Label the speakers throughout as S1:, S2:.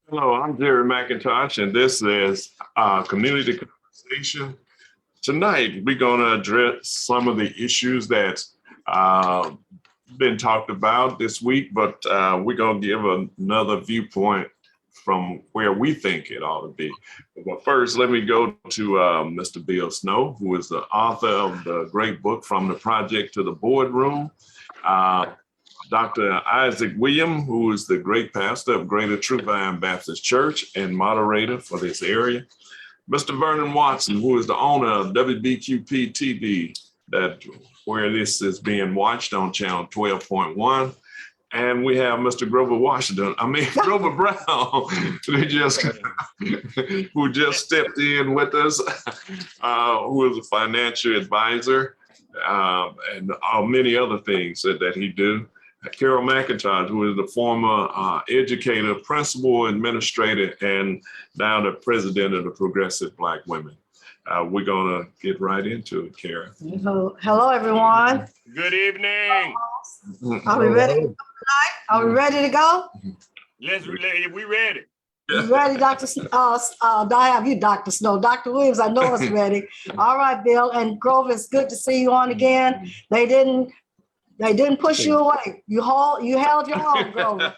S1: Hello, I'm Jerry McIntosh, and this is Community Conversation. Tonight, we're going to address some of the issues that's uh, been talked about this week, but we're going to give another viewpoint from where we think it ought to be. But first, let me go to Mr. Bill Snow, who is the author of the great book, From the Project to the Boardroom. Dr. Isaac William, who is the great pastor of Greater True Vine Baptist Church and moderator for this area. Mr. Vernon Watson, who is the owner of WBQP TV, where this is being watched on channel 12.1. And we have Mr. Grover Brown, who just stepped in with us, who is a financial advisor, and many other things that he do. Carol McIntosh, who is the former educator, principal, administrator, and now the president of the Progressive Black Women. We're going to get right into it, Carol.
S2: Hello, everyone.
S3: Good evening.
S2: Are we ready to go tonight? Are we ready to go?
S3: We ready.
S2: You ready, Dr. I have you, Dr. Snow. Dr. Williams, I know it's ready. All right, Bill and Grover, it's good to see you on again. They didn't push you away. You held your own, Grover.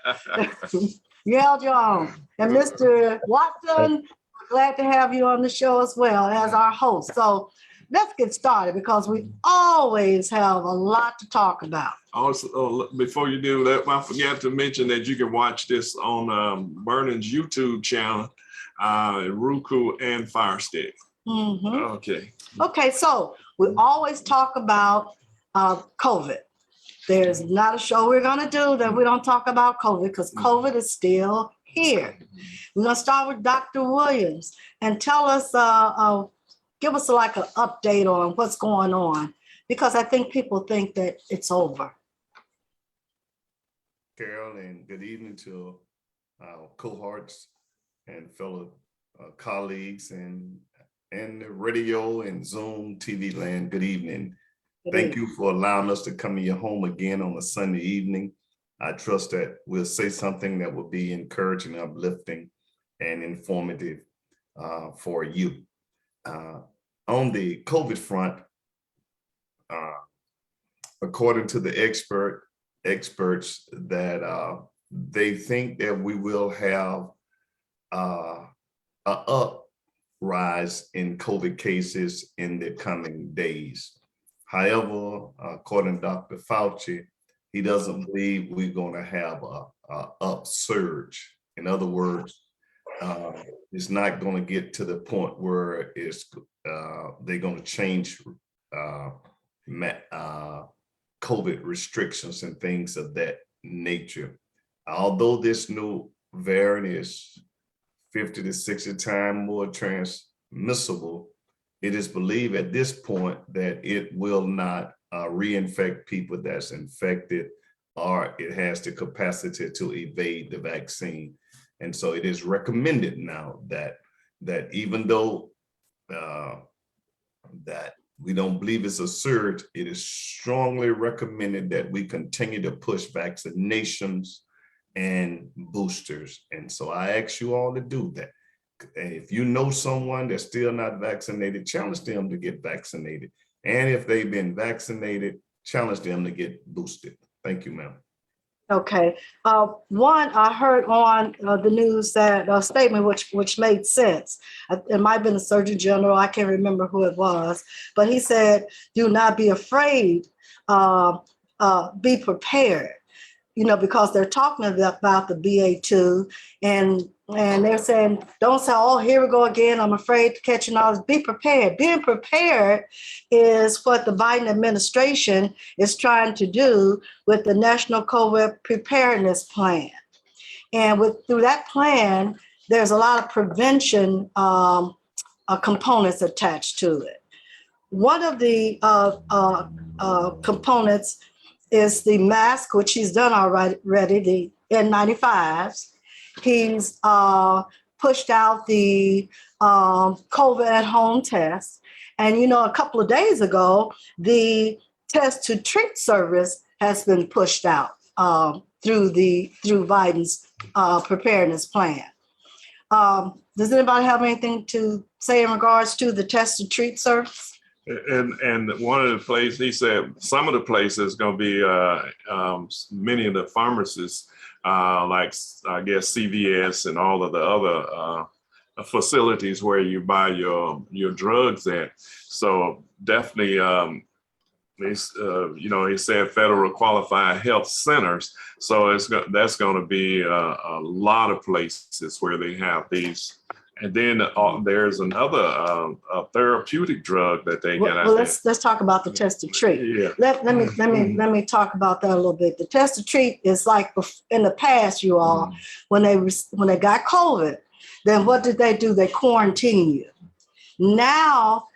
S2: You held your own. And Mr. Watson, glad to have you on the show as well as our host. So let's get started because we always have a lot to talk about.
S1: Also, before you do that, I forgot to mention that you can watch this on Vernon's YouTube channel, Roku and Fire Stick.
S2: Mm-hmm. Okay, so we always talk about COVID. There's not a show we're going to do that we don't talk about COVID because COVID is still here. We're going to start with Dr. Williams and tell us, give us like an update on what's going on because I think people think that it's over.
S4: Carol, and good evening to our cohorts and fellow colleagues and the radio and Zoom TV land. Good evening. Thank you for allowing us to come in your home again on a Sunday evening. I trust that we'll say something that will be encouraging, uplifting, and informative for you. On the COVID front, according to the experts, that they think that we will have a uprise in COVID cases in the coming days. However, according to Dr. Fauci, he doesn't believe we're going to have a upsurge. In other words, it's not going to get to the point where they're going to change COVID restrictions and things of that nature. Although this new variant is 50 to 60 times more transmissible, it is believed at this point that it will not reinfect people that's infected, or it has the capacity to evade the vaccine. And so it is recommended now that even though that we don't believe it's a surge, it is strongly recommended that we continue to push vaccinations and boosters. And so I ask you all to do that. If you know someone that's still not vaccinated, challenge them to get vaccinated. And if they've been vaccinated, challenge them to get boosted. Thank you, ma'am.
S2: Okay. One, I heard on the news that a statement which made sense. It might have been the Surgeon General. I can't remember who it was, but he said, do not be afraid, be prepared. Because they're talking about the BA2 and they're saying, don't say, oh, here we go again. I'm afraid to catching all this. Be prepared. Being prepared is what the Biden administration is trying to do with the National COVID Preparedness Plan. And through that plan, there's a lot of prevention components attached to it. One of the components is the mask, which he's done already, the N95s. He's pushed out the COVID at home test. And, a couple of days ago, the test to treat service has been pushed out through Biden's preparedness plan. Does anybody have anything to say in regards to the test and treat service?
S1: And one of the places, he said, some of the places going to be many of the pharmacists, like I guess CVS and all of the other facilities where you buy your drugs at. So definitely, he said federal qualified health centers. So that's going to be a lot of places where they have these. And then there's another therapeutic drug that they get out
S2: Well,
S1: there.
S2: let's talk about the test and treat.
S1: Yeah.
S2: Let me talk about that a little bit. The test and treat is like in the past, you all, when they got COVID, then what did they do? They quarantine you. Now,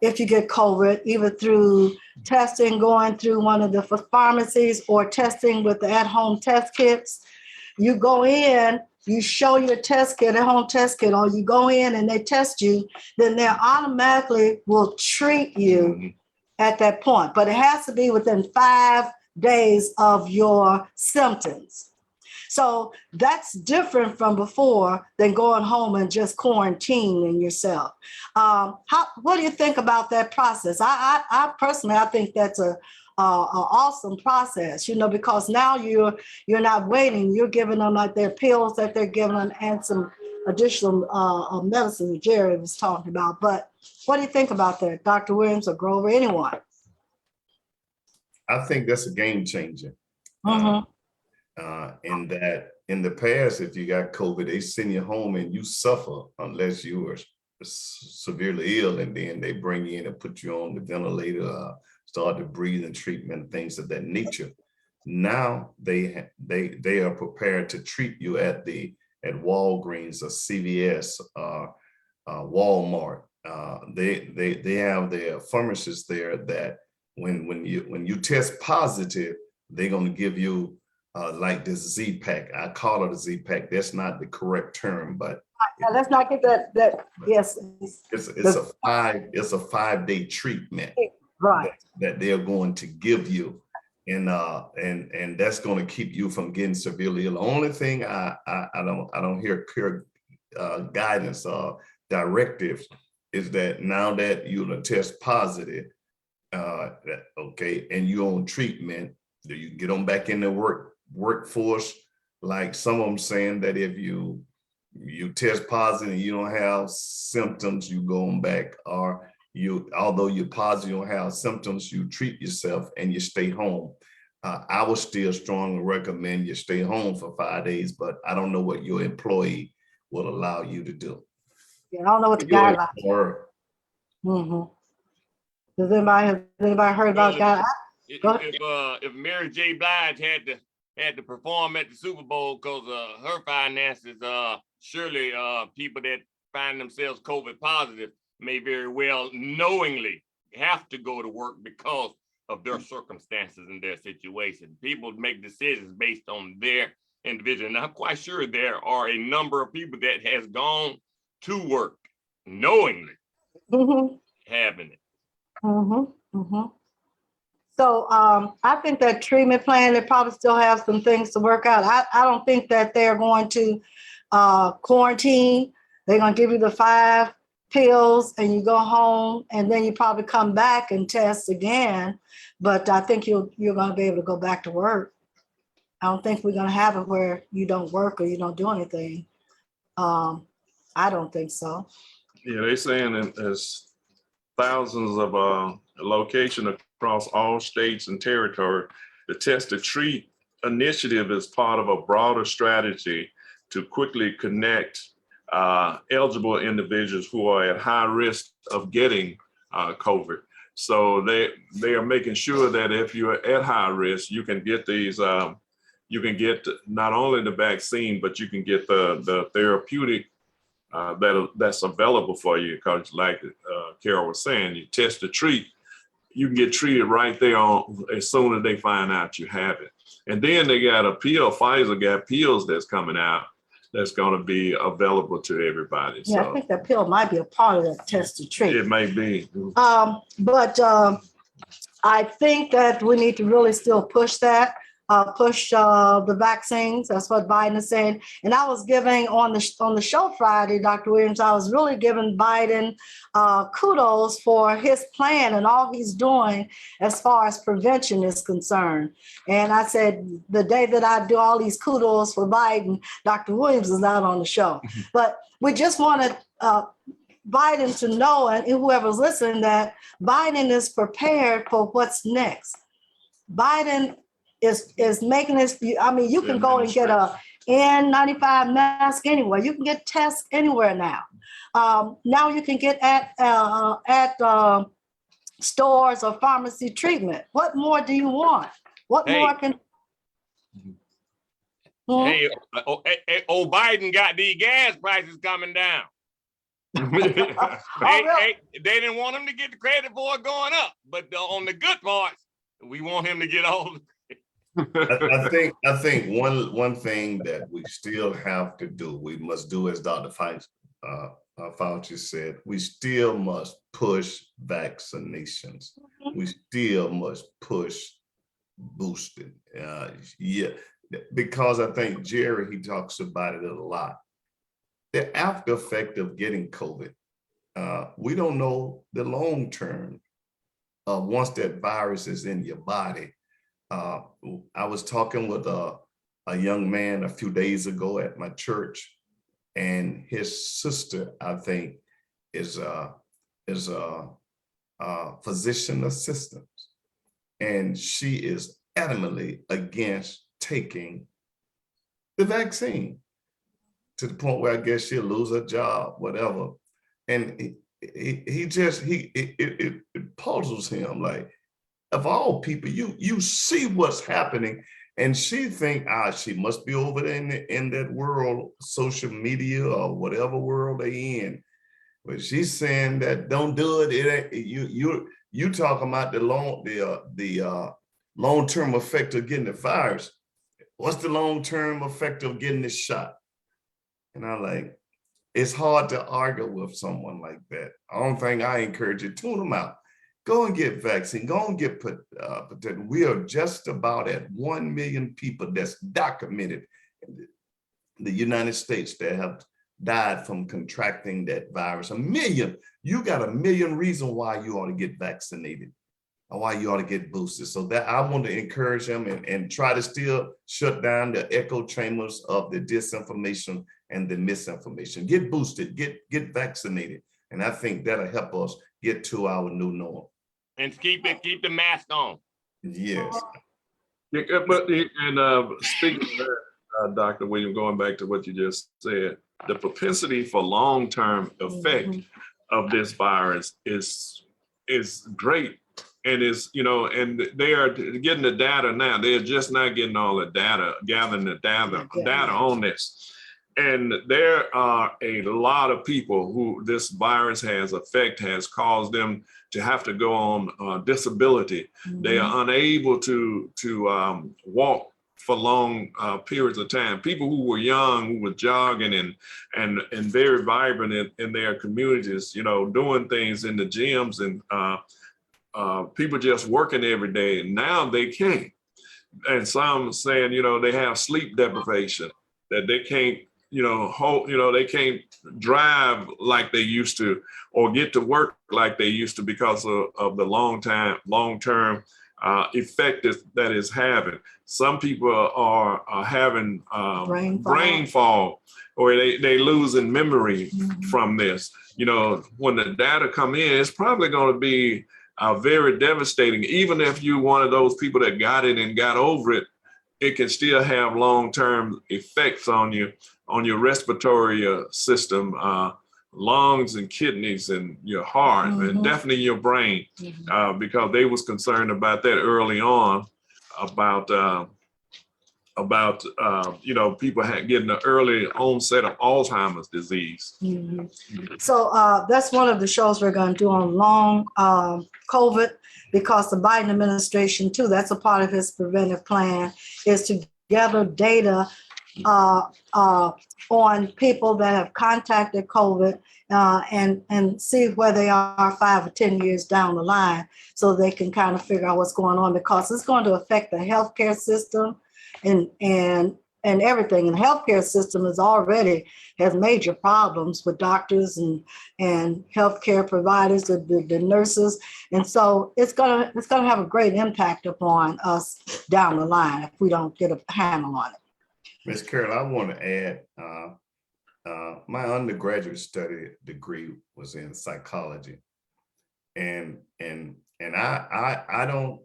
S2: if you get COVID, either through testing, going through one of the pharmacies or testing with the at-home test kits, you go in, you show your test kit, at-home test kit, or you go in and they test you, then they automatically will treat you at that point. But it has to be within 5 days of your symptoms. So that's different from before than going home and just quarantining yourself. What do you think about that process? I personally, I think that's a awesome process, because now you're not waiting. You're giving them like their pills that they're giving them and some additional medicine that Jerry was talking about. But what do you think about that, Dr. Williams or Grover, anyone?
S4: I think that's a game changer. In that in the past, if you got COVID, they send you home and you suffer unless you were severely ill, and then they bring you in and put you on the ventilator, start the breathing treatment, things of that nature. Now they are prepared to treat you at Walgreens or CVS, Walmart. They have their pharmacists there that when you test positive, they're going to give you like this Z-Pack. I call it a Z-Pack. That's not the correct term, but
S2: let's not get that. Yes,
S4: it's a 5-day treatment,
S2: right,
S4: that they're going to give you, and that's going to keep you from getting severely ill. The only thing I don't hear clear guidance or directives is that now that you're test positive, okay, and you're on treatment, do you get on back in the workforce? Like some of them saying that if you test positive and you don't have symptoms, you go on back, or although you're positive, you don't have symptoms, you treat yourself and you stay home. I would still strongly recommend you stay home for 5 days, but I don't know what your employee will allow you to do.
S2: Yeah, I don't know what the guidelines are. Has anybody heard about guidelines?
S3: If Mary J. Blige had to perform at the Super Bowl because of her finances, surely people that find themselves COVID positive may very well knowingly have to go to work because of their circumstances and their situation. People make decisions based on their individual. And I'm quite sure there are a number of people that has gone to work knowingly having it.
S2: So I think that treatment plan, they probably still have some things to work out. I don't think that they're going to quarantine. They're going to give you the 5 pills and you go home, and then you probably come back and test again. But I think you're going to be able to go back to work. I don't think we're going to have it where you don't work or you don't do anything. I don't think so.
S1: Yeah, they're saying that there's thousands of locations across all states and territory. The Test to Treat initiative is part of a broader strategy to quickly connect eligible individuals who are at high risk of getting COVID. So they are making sure that if you're at high risk, you can get these, you can get not only the vaccine, but you can get the therapeutic that's available for you. Because like Carol was saying, you test to treat, you can get treated right there as soon as they find out you have it. And then they got a pill, Pfizer got pills that's coming out that's going to be available to everybody.
S2: Yeah,
S1: so
S2: I think that pill might be a part of that test to treat.
S1: it may be.
S2: But I think that we need to really still push that. push the vaccines. That's what Biden is saying. And I was giving on the show Friday, Dr. Williams, I was really giving Biden kudos for his plan and all he's doing as far as prevention is concerned. And I said, the day that I do all these kudos for Biden, Dr. Williams is not on the show. But we just wanted Biden to know, and whoever's listening, that Biden is prepared for what's next. Biden is making this, I mean, you can go and get a N95 mask anywhere. You can get tests anywhere now. Now you can get at stores or pharmacy treatment. What more do you want? What more can?
S3: Hey, old Biden got these gas prices coming down. They didn't want him to get the credit for it going up, but on the good parts, we want him to get all.
S4: I think one thing that we still have to do, we must do, as Dr. Fauci said, we still must push vaccinations. We still must push boosting. Yeah, because I think Jerry, he talks about it a lot. The after effect of getting COVID, we don't know the long term. Once that virus is in your body. I was talking with a young man a few days ago at my church, and his sister, I think, is a physician assistant, and she is adamantly against taking the vaccine, to the point where I guess she'll lose her job, whatever. And it puzzles him, like, of all people, you see what's happening, and she think, she must be over there in that world, social media or whatever world they in. But she's saying that don't do it. It ain't, you talking about the long-term effect of getting the virus. What's the long-term effect of getting this shot? And I'm like, it's hard to argue with someone like that. The only thing I encourage you, tune them out. Go and get vaccine, go and get protected. We are just about at 1 million people that's documented in the United States that have died from contracting that virus. 1 million, you got 1 million reasons why you ought to get vaccinated or why you ought to get boosted. So that I want to encourage them and try to still shut down the echo chambers of the disinformation and the misinformation. Get boosted, get vaccinated. And I think that'll help us get to our new norm.
S3: And keep the mask on.
S4: Yes.
S1: Yeah, but speaking of that, Dr. William, going back to what you just said, the propensity for long-term effect of this virus is great, and and they are getting the data now. They're just not getting all the data, gathering the data on this. And there are a lot of people who this virus has caused them to have to go on disability. They are unable to walk for long periods of time. People who were young, who were jogging and very vibrant in their communities, doing things in the gyms, and people just working every day. And now they can't. And some saying, they have sleep deprivation, that they can't they can't drive like they used to or get to work like they used to because of the long-term effect that is having. Some people are having brain fog, or they losing memory from this. When the data come in, it's probably going to be very devastating. Even if you're one of those people that got it and got over it, it can still have long-term effects on your respiratory system, lungs and kidneys and your heart, and definitely your brain, because they was concerned about that early on, about people getting the early onset of Alzheimer's disease.
S2: So that's one of the shows we're going to do on long COVID, because the Biden administration too, that's a part of his preventive plan, is to gather data on people that have contacted COVID and see where they are 5 or 10 years down the line, so they can kind of figure out what's going on, because it's going to affect the healthcare system and everything. And the healthcare system is already has major problems with doctors and healthcare providers, the nurses. And so it's gonna have a great impact upon us down the line if we don't get a handle on it.
S4: Ms. Carol, I want to add, my undergraduate study degree was in psychology. And I don't,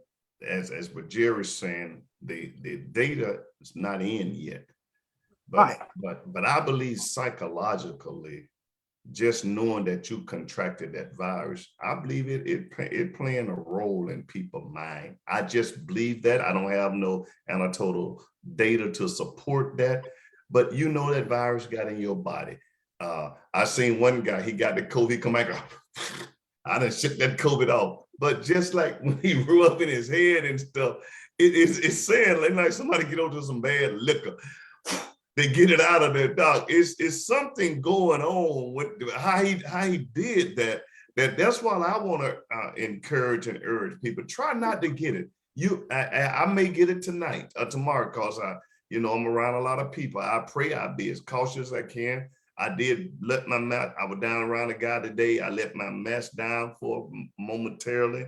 S4: as what Jerry's saying, the data is not in yet.
S2: Right.
S4: But I believe psychologically, just knowing that you contracted that virus, I believe it playing a role in people's mind. I just believe that. I don't have no anecdotal data to support that, but you know that virus got in your body. I seen one guy, he got the COVID, come back, I done shook that COVID off. But just like when he grew up in his head and stuff, it's saying like somebody get onto some bad liquor. They get it out of their dog. It's something going on with how he did that. That's why I want to encourage and urge people, try not to get it. I may get it tonight or tomorrow, because I'm around a lot of people. I pray I be as cautious as I can. I did let my mask, I was down around a guy today. I let my mask down for momentarily.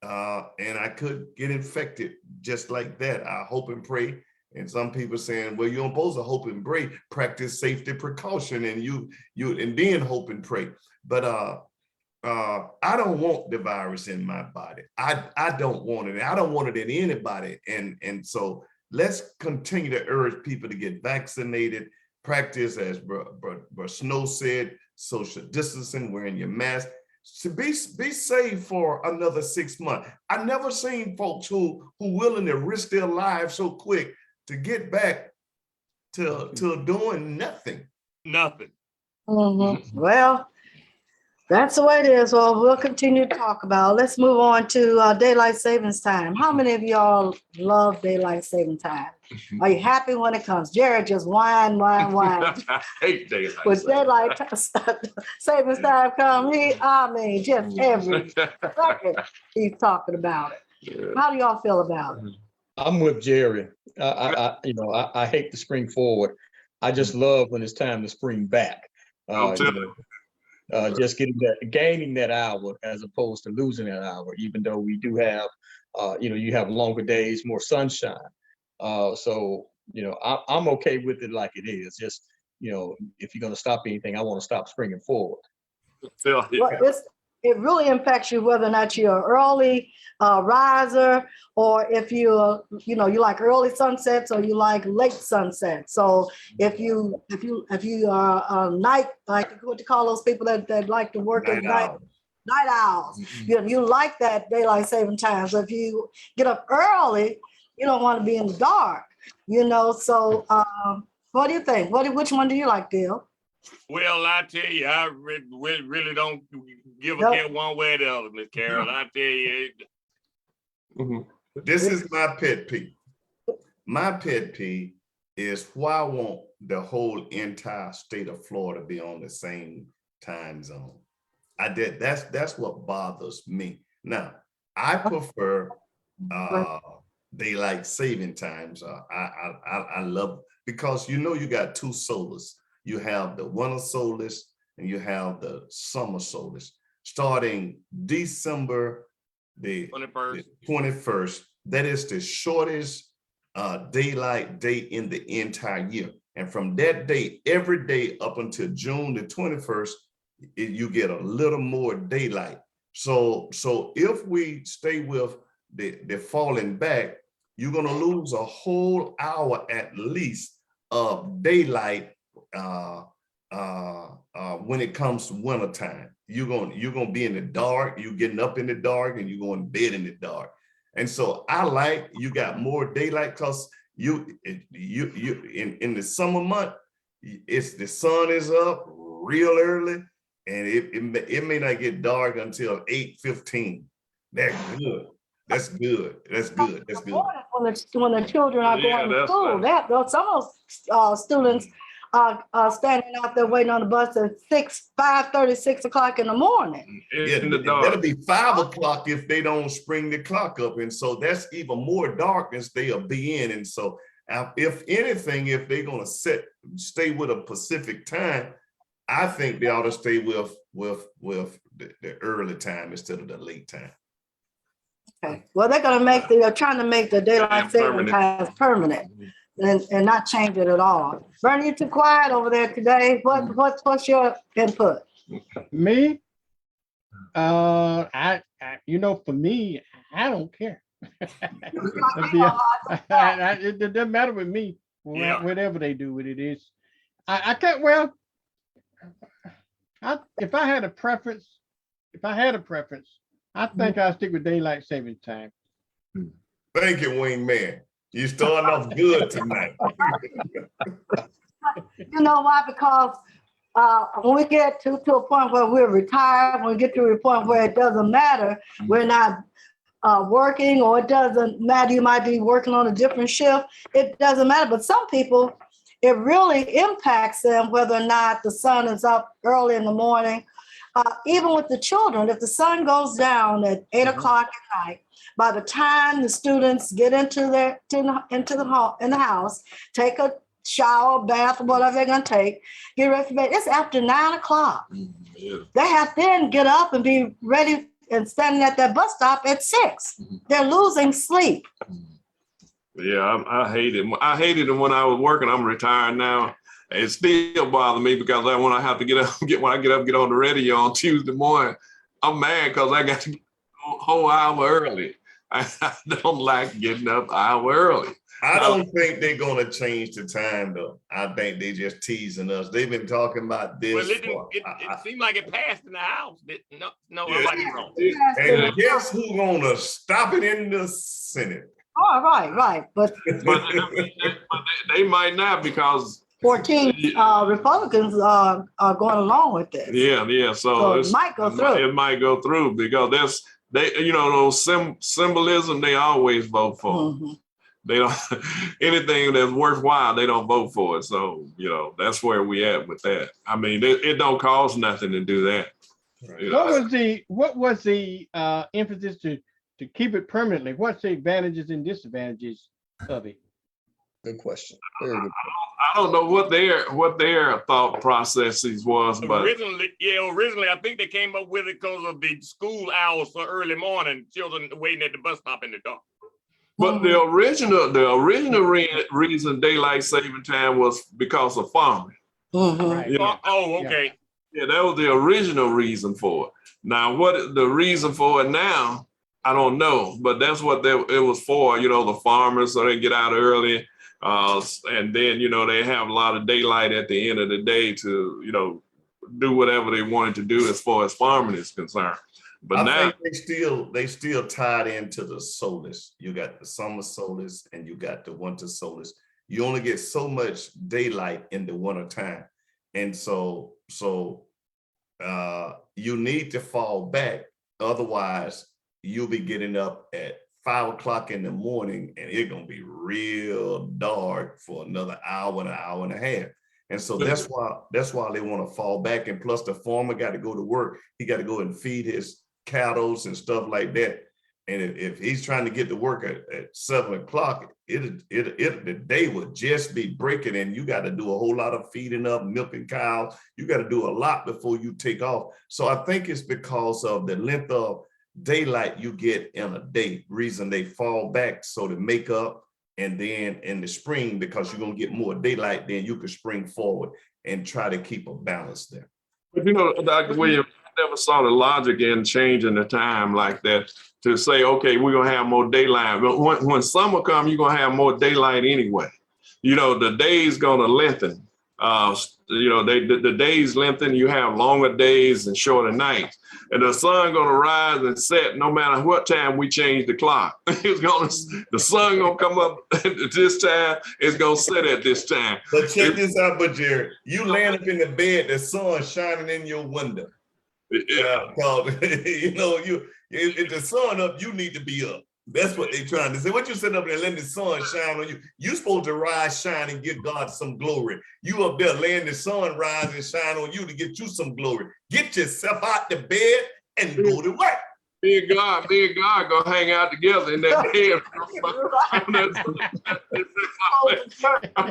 S4: And I could get infected just like that. I hope and pray. And some people saying, well, you're supposed to hope and pray, practice safety precaution, and you and then hope and pray. But I don't want the virus in my body. I don't want it. I don't want it in anybody. And so let's continue to urge people to get vaccinated, practice, as Bro Snow said, social distancing, wearing your mask. To be safe for another 6 months. I never seen folks who willing to risk their lives so quick to get back to doing nothing.
S3: Nothing.
S2: Mm-hmm. Well, that's the way it is. Well, we'll continue to talk about it. Let's move on to daylight savings time. How many of y'all love daylight saving time? Are you happy when it comes? Jared just whine.
S1: I hate daylight
S2: When
S1: saving.
S2: daylight savings time come, just every second he's talking about it.
S1: Yeah.
S2: How do y'all feel about it?
S5: I'm with Jerry. I hate to spring forward. I just love when it's time to spring back. Just gaining that hour as opposed to losing that hour, even though we do have, you have longer days, more sunshine. So, I'm okay with it like it is. Just, if you're going to stop anything, I want to stop springing forward.
S1: Phil, yeah.
S2: Well, it really impacts you whether or not you're an early riser, or if you like early sunsets or you like late sunsets. So if you are night, like what you call those people that like to work at night, night owls.
S1: Mhm.
S2: You like that daylight saving time. So if you get up early, you don't want to be in the dark. So what do you think? Which one do you like, Bill?
S3: Well, I tell you, I really don't give a
S2: Nope.
S3: care one way or the other, Miss Carol. I tell you,
S1: Mhm.
S4: This is my pet peeve. My pet peeve is why I want the whole entire state of Florida to be on the same time zone. That's what bothers me. Now, I prefer daylight saving times. I love, because you got two solars. You have the winter solstice and you have the summer solstice. Starting December the 21st, that is the shortest daylight day in the entire year. And from that day, every day up until June the 21st, you get a little more daylight. So if we stay with the falling back, you're gonna lose a whole hour at least of daylight when it comes to winter time. You're gonna be in the dark, you're getting up in the dark, and you're going to bed in the dark. And so I like you got more daylight, because you in the summer month, the sun is up real early, and it may not get dark until 8:15. That's good. That's good. That's good. That's good.
S2: When the children are going to
S1: that's
S2: school,
S1: right.
S2: some of those students standing out there waiting on the bus at 5:30, 6 o'clock in the morning.
S4: Yeah,
S1: In the
S4: that'll
S1: dark.
S4: be 5 o'clock if they don't spring the clock up. And so that's even more darkness they'll be in. And so if anything, if they're gonna stay with a Pacific time, I think they ought to stay with the early time instead of the late time.
S2: Okay. Well, they're trying to make the daylight saving time permanent and not change it at all. Bernie, you too quiet over there today. What's your input?
S6: Me? For me, I don't care. It doesn't matter with me.
S3: Yeah.
S6: Whatever they do with it is, I can't. Well, if I had a preference, I think I'll stick with daylight saving time.
S4: Thank you, wingman. You starting off good tonight.
S2: You know why? Because when we get to a point where we're retired, when we get to a point where it doesn't matter, we're not working, or it doesn't matter, you might be working on a different shift. It doesn't matter. But some people, it really impacts them whether or not the sun is up early in the morning. Even with the children, if the sun goes down at 8 o'clock at night, by the time the students get into the house, take a shower, bath, or whatever they're gonna take, get ready for bed, it's after 9 o'clock.
S1: Yeah.
S2: They have to then get up and be ready and standing at that bus stop at 6. They're losing sleep.
S1: Yeah, I hate it. I hated it when I was working. I'm retired now. It still bothers me because when I have to get up, get on the radio on Tuesday morning, I'm mad because I got to get a whole hour early. I don't like getting up an hour early.
S4: I don't think they're gonna change the time though. I think they just teasing us. They've been talking about this.
S3: Well, it seemed like it passed in the House. No,
S1: Yeah.
S3: I might be wrong.
S4: And guess who's gonna stop it in the Senate?
S2: Oh, right. But
S1: But they might not because
S2: 14 Republicans are going along with this.
S1: yeah. So
S2: it might go through.
S1: It might go through because those symbolism they always vote for.
S2: Mhm.
S1: They don't anything that's worthwhile, they don't vote for it. So, that's where we at with that. I mean, it don't cost nothing to do that. You know,
S6: What was the emphasis to keep it permanently? What's the advantages and disadvantages of it?
S5: Good question. Very good.
S1: I don't know what their thought processes was, but
S3: Originally, I think they came up with it because of the school hours for early morning, children waiting at the bus stop in the dark.
S1: But the original reason daylight saving time was because of farming.
S2: Mhm.
S6: Right.
S1: Yeah.
S3: Oh, okay.
S1: Yeah, that was the original reason for it. Now, what the reason for it now, I don't know, but that's what it was for, the farmers, so they get out early. And then, they have a lot of daylight at the end of the day to, do whatever they wanted to do as far as farming is concerned. But now
S4: think they still tied into the solstice. You got the summer solstice and you got the winter solstice. You only get so much daylight in the winter time. And so you need to fall back. Otherwise, you'll be getting up at 5 o'clock in the morning and it's gonna be real dark for another hour and a half. And so that's why they want to fall back. And plus the farmer got to go to work. He got to go and feed his cattle and stuff like that. And if he's trying to get to work at 7 o'clock, the day would just be breaking, and you got to do a whole lot of feeding up, milking cows. You got to do a lot before you take off. So I think it's because of the length of daylight you get in a day. Reason they fall back, so to make up. And then in the spring, because you're gonna get more daylight, then you can spring forward and try to keep a balance there.
S1: But Dr. Williams, I never saw the logic in changing the time like that to say, okay, we're gonna have more daylight. But when summer comes, you're gonna have more daylight anyway. The day's gonna lengthen. The days lengthen, you have longer days and shorter nights. And the sun gonna rise and set no matter what time we change the clock. The sun gonna come up at this time, it's gonna set at this time.
S4: But check this out, Jerry. You laying up in the bed, the sun shining in your window.
S1: Yeah.
S4: If the sun up, you need to be up. That's what they trying to say. What you sitting up there letting the sun shine on you? You supposed to rise, shine, and give God some glory. You up there letting the sun rise and shine on you to get you some glory. Get yourself out the bed and go to work.
S1: Me and God gonna hang out together in that bed.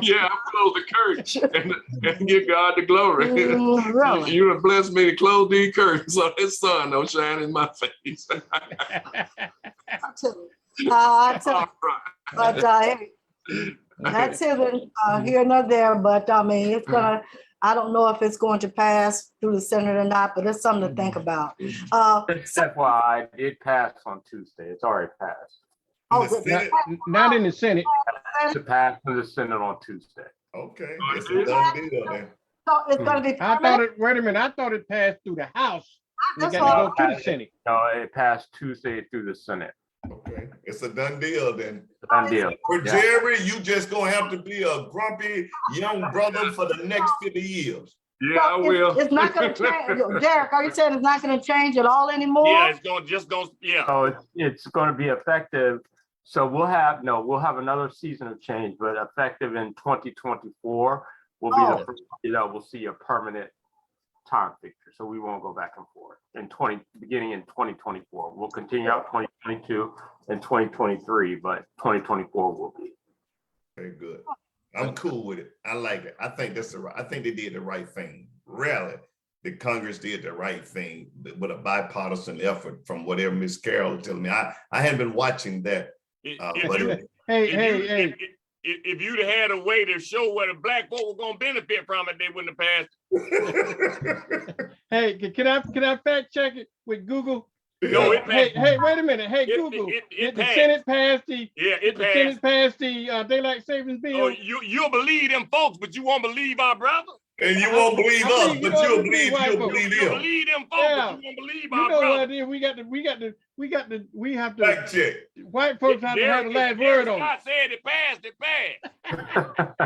S1: Yeah, I'm close the curtain and give God the glory.
S2: Really?
S1: You have blessed me to close these curtains so that sun don't shine in my face.
S2: I tell you. I tell you. But hey, that's here nor there, but I mean, it's gonna, I don't know if it's going to pass through the Senate or not, but it's something to think about.
S7: Just FYI, it passed on Tuesday. It's already passed.
S2: Oh,
S4: The Senate?
S6: Not in the Senate.
S7: To pass in the Senate on Tuesday.
S4: Okay, it's a done deal then.
S2: so it's gonna be.
S6: I thought it, wait a minute, I thought it passed through the House. It
S2: That's
S6: got to go to the Senate.
S7: No, it passed Tuesday through the Senate.
S4: Okay, it's a done deal then.
S7: Done deal.
S4: For
S7: Yeah.
S4: Jerry, you just gonna have to be a grumpy young brother for the next 50 years.
S1: Yeah, I will.
S2: It's not gonna change. Derek, are you saying it's not gonna change at all anymore?
S3: Yeah, it's gonna, yeah.
S7: So it's going to be effective. So we'll have another season of change, but effective in 2024 will be the first, we'll see a permanent time fixture. So we won't go back and forth beginning in 2024. We'll continue out 2022 and 2023, but 2024 will be.
S4: Very good. I'm cool with it. I like it. I think I think they did the right thing. Really, the Congress did the right thing with a bipartisan effort from whatever Ms. Carroll telling me. I hadn't been watching that.
S6: Hey.
S3: If you'd had a way to show where the black folk were gonna benefit from it, they wouldn't have passed.
S6: Hey, can I fact check it with Google?
S3: No, it
S6: Hey,
S3: passed.
S6: wait a minute. Hey,
S3: It-
S6: Google,
S3: it
S6: did the
S3: passed.
S6: Senate pass the,
S3: Yeah, it
S6: the Senate
S3: passed.
S6: pass the daylight savings bill?
S3: Oh, you'll believe them folks, but you won't believe our brother.
S4: And you won't believe
S6: I
S4: us,
S6: think you
S4: but
S6: don't
S4: you'll
S6: believe
S4: believe
S6: white
S4: you'll
S6: folks.
S4: believe
S3: You'll
S4: them.
S3: believe them folks,
S6: Yeah.
S3: but you won't believe
S6: You
S3: our
S6: know
S3: brother.
S6: what it is? We have to,
S4: Fact check.
S6: white folks have to have the last word on it.
S3: Scott said it passed, it passed.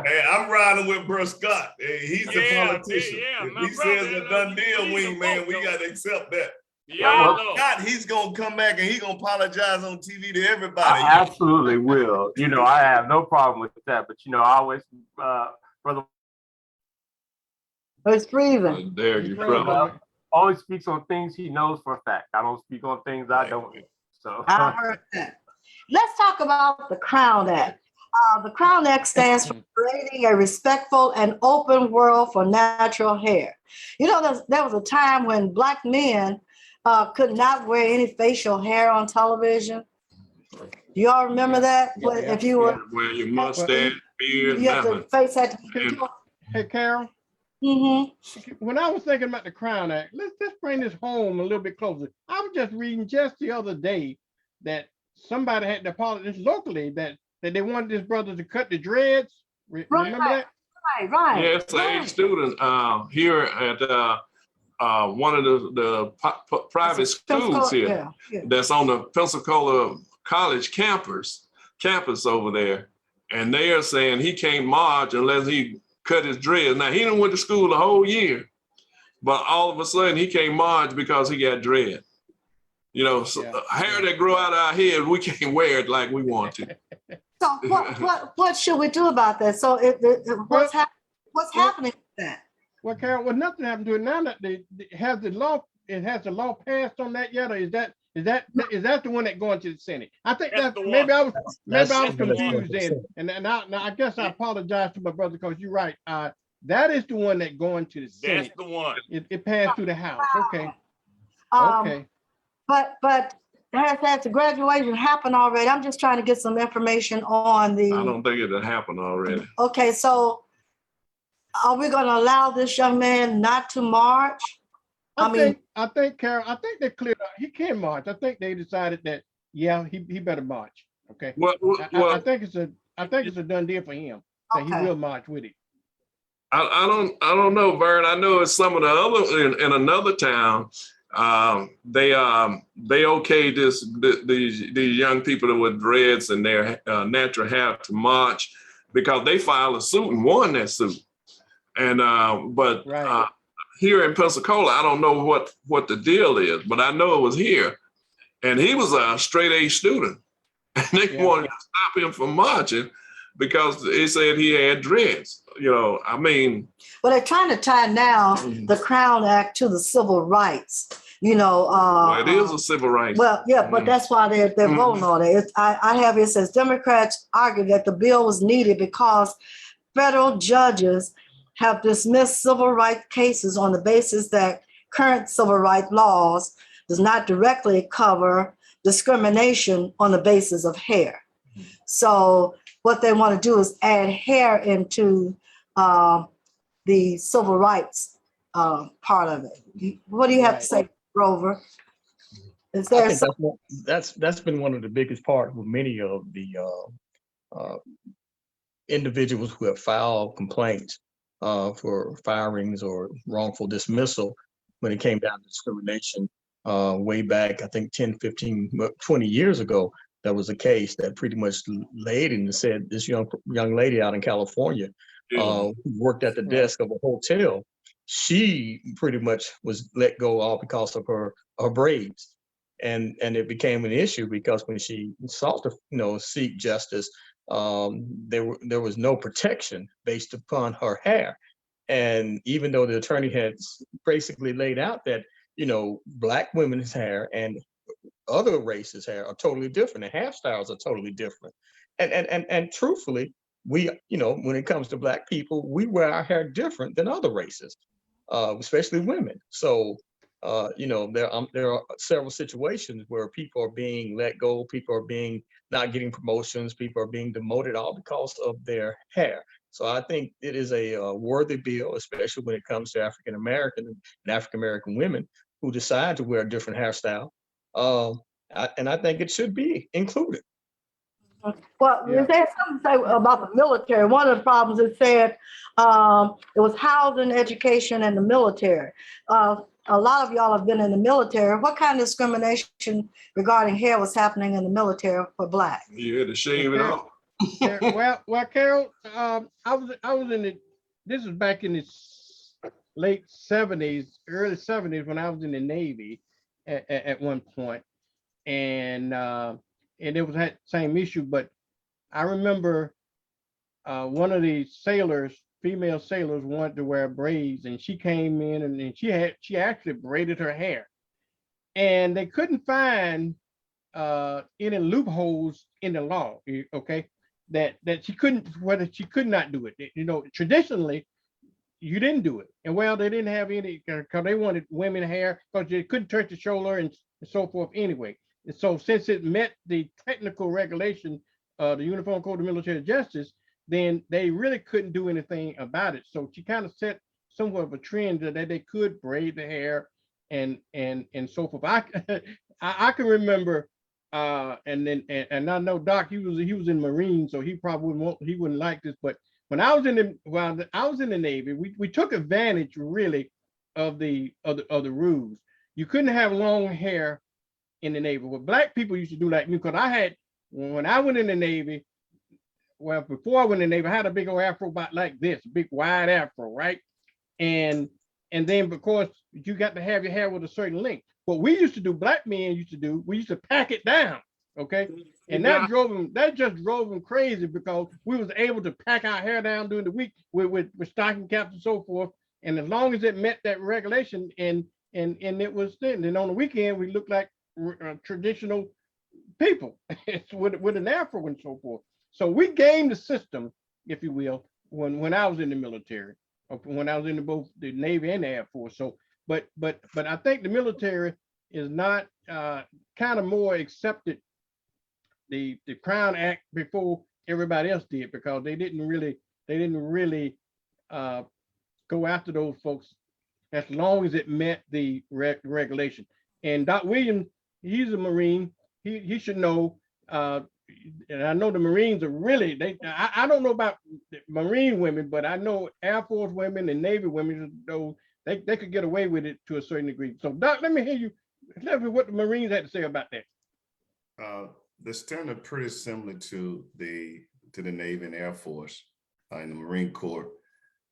S4: Hey, I'm riding with Bert Scott. Hey, he's the
S3: Yeah,
S4: politician.
S3: yeah,
S4: If
S3: my
S4: he
S3: brother,
S4: says a done deal,
S3: believe the
S4: wingman,
S3: folks,
S4: we
S3: though.
S4: gotta accept that.
S3: Yeah,
S7: Well,
S3: no.
S4: Scott, he's gonna come back and he gonna apologize on TV to everybody.
S7: I absolutely will. I have no problem with that, but I always, brother,
S2: It's freezing.
S1: There you go.
S7: always speaks on things he knows for a fact. I don't speak on things I don't know. So
S2: I heard that. Let's talk about the Crown Act. The Crown Act stands for creating a respectful and open world for natural hair. You know, there was a time when Black men could not wear any facial hair on television. Do y'all remember that?
S6: Yeah.
S2: If you were,
S1: Where your mustache, beard,
S2: you had
S1: nothing.
S2: to face had to.
S6: Hey, Carol,
S2: Mm-hmm.
S6: when I was thinking about the Crown Act, let's bring this home a little bit closer. I was just reading just the other day that somebody had to apologize locally that they wanted this brother to cut the dreads. Remember that?
S2: Right.
S1: Yeah, it's a student here at one of the private schools here.
S2: Yeah.
S1: That's on the Pensacola College campus over there. And they are saying he can't march unless he cut his dreads. Now, he didn't went to school the whole year, but all of a sudden he can't march because he got dread. Hair that grow out our head, we can't wear it like we want to.
S2: So what should we do about that? So what's happening with that?
S6: Well, Carol, nothing happened to it now that has the law passed on that yet, or is that the one that going to the Senate? I think
S3: That's
S6: that
S3: the one.
S6: maybe I was
S5: That's
S6: confused
S5: the
S6: then, and I guess I apologize to my brother because you're right. That is the one that going to the
S3: That's
S6: Senate.
S3: the one.
S6: It passed through the House. Okay.
S2: Um, But has the graduation happened already? I'm just trying to get some information on
S1: I don't think it happened already.
S2: Okay, so are we gonna allow this young man not to march?
S6: I think Carol, I think they cleared out. He can march. I think they decided that, yeah, he better march. Okay. I think it's a done deal for him that he
S2: Okay.
S6: will march with it.
S1: I don't know, Vern. I know it's some of the other in another town. They okayed these young people with dreads and their natural hair to march because they filed a suit and won that suit. And but
S6: Right.
S1: here in Pensacola, I don't know what the deal is, but I know it was here, and he was a straight A student. And they
S6: Yeah.
S1: wanted to stop him from marching because they said he had dreads. You know, I mean,
S2: Well, they're trying to tie now
S1: Mm.
S2: the Crown Act to the civil rights, you know.
S1: well, it is a civil rights.
S2: Well, yeah, but
S1: Mhm.
S2: that's why they're
S1: Mhm.
S2: voting on it. I have it says Democrats argued that the bill was needed because federal judges have dismissed civil rights cases on the basis that current civil rights laws does not directly cover discrimination on the basis of hair. So what they want to do is add hair into the civil rights part of it. What do you have to say, Grover? Is
S5: I
S2: there
S5: think
S2: some,
S5: that's been one of the biggest parts with many of the individuals who have filed complaints for firings or wrongful dismissal when it came down to discrimination way back, I think 10, 15, 20 years ago. There was a case that pretty much laid and said this young lady out in California who worked at the desk of a hotel, she pretty much was let go all because of her braids. And it became an issue because when she sought to seek justice, there was no protection based upon her hair. And even though the attorney had basically laid out that Black women's hair and other races' hair are totally different, and hairstyles are totally different. And truthfully, we when it comes to Black people, we wear our hair different than other races, especially women. So there are several situations where people are being let go, people are being not getting promotions, people are being demoted all because of their hair. So I think it is a worthy bill, especially when it comes to African American and African American women who decide to wear a different hairstyle. And I think it should be included.
S2: well,
S6: Yeah.
S2: there's something to say about the military. One of the problems it said it was housing, education, and the military. A lot of y'all have been in the military. What kind of discrimination regarding hair was happening in the military for Black?
S1: You had to shave it
S6: Okay.
S1: off.
S6: Well, Carol, I was in the. This was back in the late '70s, early '70s when I was in the Navy at one point, and it was that same issue. But I remember one of the sailors, female sailors, wanted to wear braids, and she came in and she actually braided her hair, and they couldn't find any loopholes in the law. Okay, that she couldn't, whether she could not do it. Traditionally, you didn't do it, and well, they didn't have any because they wanted women hair because they couldn't touch the shoulder and so forth anyway. And so since it met the technical regulation, the Uniform Code of Military Justice, then they really couldn't do anything about it. So she kind of set somewhat of a trend that they could braid the hair and so forth. I can remember, and I know Doc, he was in Marine, so he probably wouldn't like this, but when I was in the Navy, we took advantage really of the rules. You couldn't have long hair in the Navy. What Black people used to do like me, because when I went in the Navy, well, before I went in the Navy, I had a big old afro about like this, big wide afro, right? And then because you got to have your hair with a certain length. What we used to do, Black men used to do, we used to pack it down, okay? And that just drove them crazy because we was able to pack our hair down during the week with stocking caps and so forth. And as long as it met that regulation and it was then on the weekend, we looked like traditional people with an afro and so forth. So we gamed the system, if you will, when I was in the military, or when I was in both the Navy and the Air Force. So, but I think the military is not kind of more accepted the Crown Act before everybody else did, because they didn't really go after those folks as long as it met the regulation. And Doc Williams, he's a Marine. He should know. And I know the Marines are really, I don't know about Marine women, but I know Air Force women and Navy women, though they could get away with it to a certain degree. So Doc, let me hear you. Tell me what the Marines had to say about that.
S4: The standard pretty similar to the Navy and Air Force and the Marine Corps.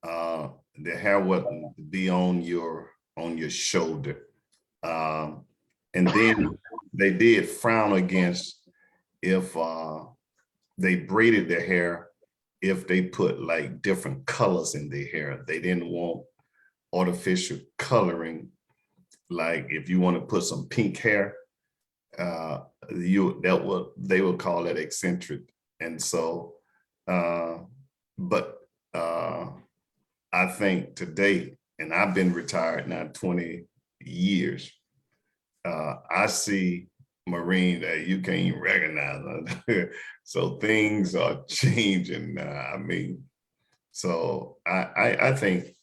S4: The hair wouldn't be on your shoulder. And then they did frown against if they braided their hair, if they put like different colors in their hair. They didn't want artificial coloring. Like if you want to put some pink hair, they would call it eccentric. And so, I think today, and I've been retired now 20 years, I see Marine that you can't even recognize. So things are changing. I mean, so I think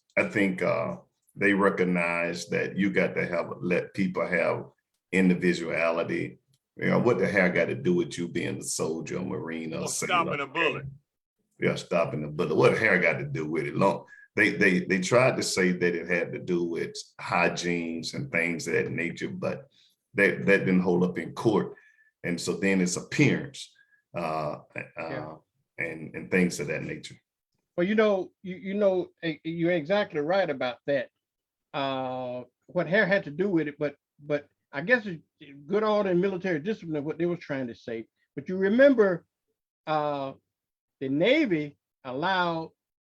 S4: they recognize that you got to let people have individuality. You know, what the hair got to do with you being a soldier, Marine, or
S3: Stopping a bullet.
S4: Yeah, stopping the bullet. What hair got to do with it? They tried to say that it had to do with hygienes and things of that nature, but that didn't hold up in court. And so then it's appearance and things of that nature.
S6: Well, you're exactly right about that. What hair had to do with it, but I guess it's good order and military discipline, what they was trying to say. But you remember, the Navy allowed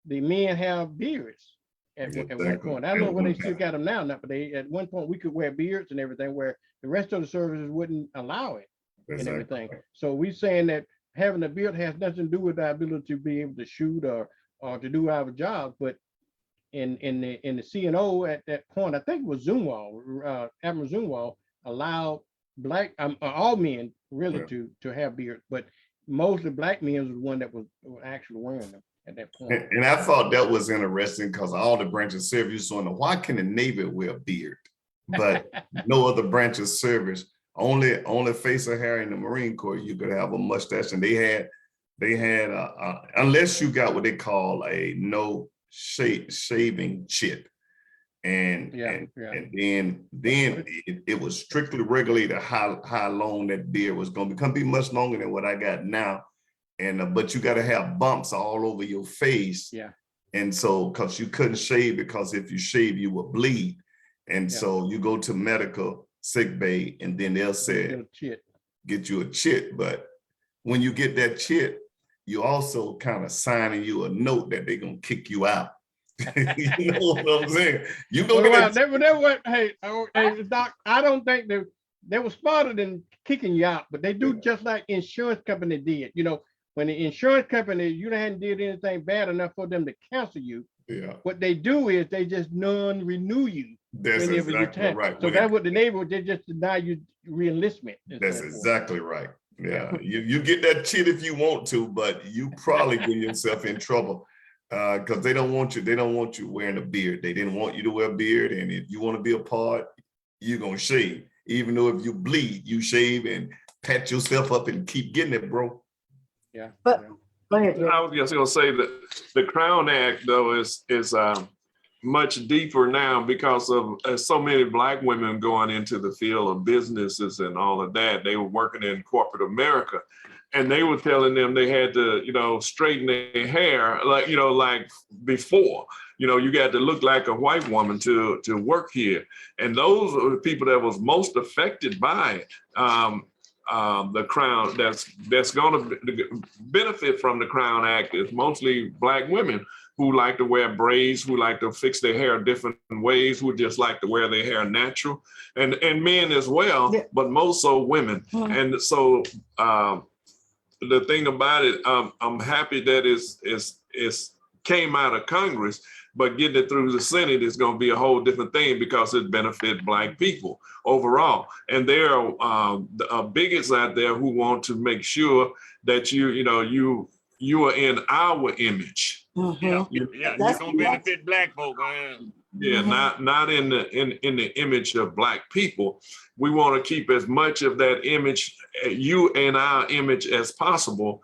S6: the men have beards at one point. I don't know whether they still got them now or not, but at one point we could wear beards and everything, where the rest of the services wouldn't allow it and everything. So we saying that having a beard has nothing to do with our ability to be able to shoot or to do our job. But in the CNO at that point, I think it was Zumwalt, Admiral Zumwalt allowed all men really to have beards, but mostly black men was the one that was actually wearing them at that point.
S4: And I thought that was interesting because all the branches of service wonder, why can the Navy wear a beard, but no other branch of service, only facial hair in the Marine Corps, you could have a mustache. And they had unless you got what they call a no shaving chit. And then it was strictly regulated how long that beard was going to become. Be much longer than what I got now. And but you got to have bumps all over your face.
S6: Yeah.
S4: And so, because you couldn't shave, because if you shave, you would bleed. And so you go to medical sick bay, and then they'll say, get you a chit. But when you get that chit, you also kind of signing you a note that they're gonna kick you out. You know what I'm saying? You go get
S6: that. Hey, Doc, I don't think they were smarter than kicking you out, but they do just like insurance company did. You know, when the insurance company, you hadn't did anything bad enough for them to cancel you.
S4: Yeah.
S6: What they do is they just non-renew you.
S4: That's exactly right.
S6: So that's what the Navy would, they just deny you re-enlistment.
S4: That's exactly right. Yeah, you get that chit if you want to, but you probably get yourself in trouble because they don't want you wearing a beard. They didn't want you to wear a beard, and if you want to be a part, you're gonna shave. Even though if you bleed, you shave and pat yourself up and keep getting it, bro.
S6: Yeah.
S2: But go ahead.
S1: I was just gonna say that the Crown Act though is much deeper now because of so many Black women going into the field of businesses and all of that. They were working in corporate America, and they were telling them they had to, straighten their hair like before. You got to look like a white woman to work here, and those are the people that was most affected by the Crown. That's going to benefit from the Crown Act is mostly Black women who like to wear braids, who like to fix their hair different ways, who just like to wear their hair natural, and men as well, but most so women. And so the thing about it, I'm happy that it's came out of Congress, but getting it through the Senate is going to be a whole different thing because it benefits Black people overall. And there are bigots out there who want to make sure that you are in our image.
S3: You're gonna benefit Black folk.
S1: Yeah, not in the image of Black people. We want to keep as much of that image, you and our image, as possible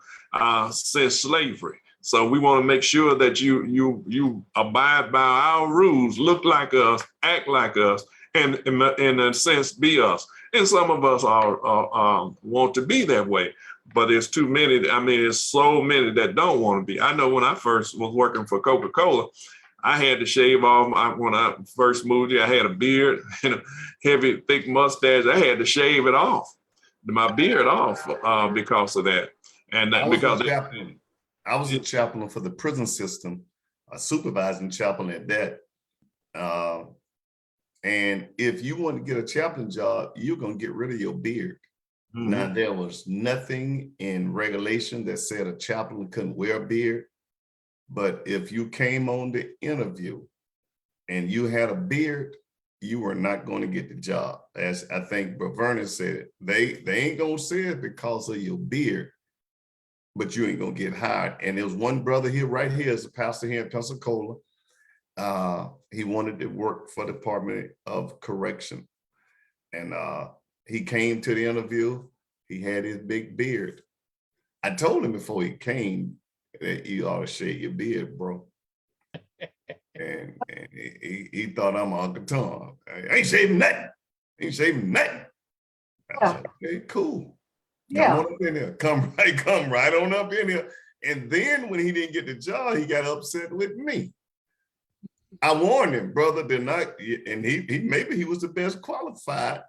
S1: since slavery. So we want to make sure that you abide by our rules, look like us, act like us, and in a sense be us. And some of us are want to be that way. But there's too many. I mean, there's so many that don't want to be. I know when I first was working for Coca-Cola, I had to shave off. When I first moved here, I had a beard and a heavy, thick mustache. I had to shave it off my beard off because of that. And
S4: I
S1: that,
S4: was
S1: because
S4: a chaplain. I was a chaplain for the prison system, a supervising chaplain at that. And if you want to get a chaplain job, you're gonna get rid of your beard. Now, there was nothing in regulation that said a chaplain couldn't wear a beard. But if you came on the interview and you had a beard, you were not going to get the job. As I think Vernon said, they ain't gonna say it because of your beard, but you ain't gonna get hired. And there was one brother here, right here, as a pastor here in Pensacola. He wanted to work for the Department of Correction. And he came to the interview. He had his big beard. I told him before he came that you ought to shave your beard, bro. and he thought I'm Uncle Tom. I ain't shaving nothing. Ain't shaving nothing. I said, okay, cool.
S2: Yeah.
S4: Come on up in there. Come right on up in here. And then when he didn't get the job, he got upset with me. I warned him, brother, did not, and he maybe he was the best qualified,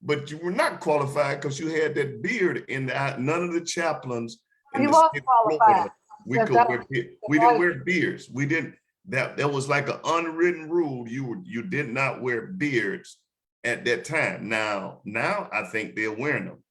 S4: but you were not qualified because you had that beard. In none of the chaplains in
S2: He
S4: the
S2: was
S4: state of
S2: qualified.
S4: Florida, we didn't wear beards. We didn't. That was like an unwritten rule. You did not wear beards at that time. Now I think they're wearing them.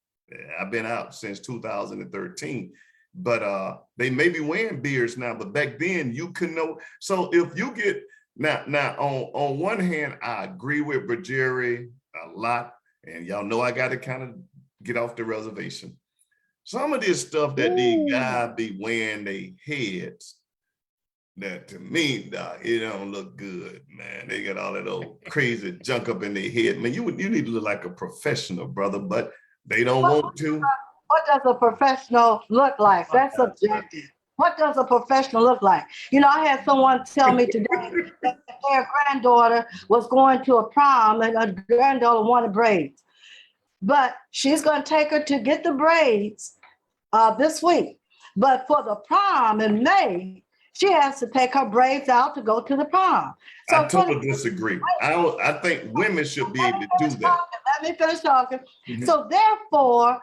S4: I've been out since 2013. But they may be wearing beards now, but back then you couldn't know. So if you get now on one hand, I agree with Bergeri a lot, and y'all know I got to kind of get off the reservation. Some of this stuff that these guys be wearing their heads, that to me, it don't look good, man. They got all that old crazy junk up in their head. Man, you need to look like a professional, brother, but they don't want to.
S2: What does a professional look like? That's subjective. What does a professional look like? You know, I had someone tell me today that their granddaughter was going to a prom and her granddaughter wanted braids. But she's going to take her to get the braids this week. But for the prom in May, she has to take her braids out to go to the prom. So
S4: I totally disagree. I think women should be able to do that.
S2: Let me finish talking.
S4: Mhm.
S2: So therefore,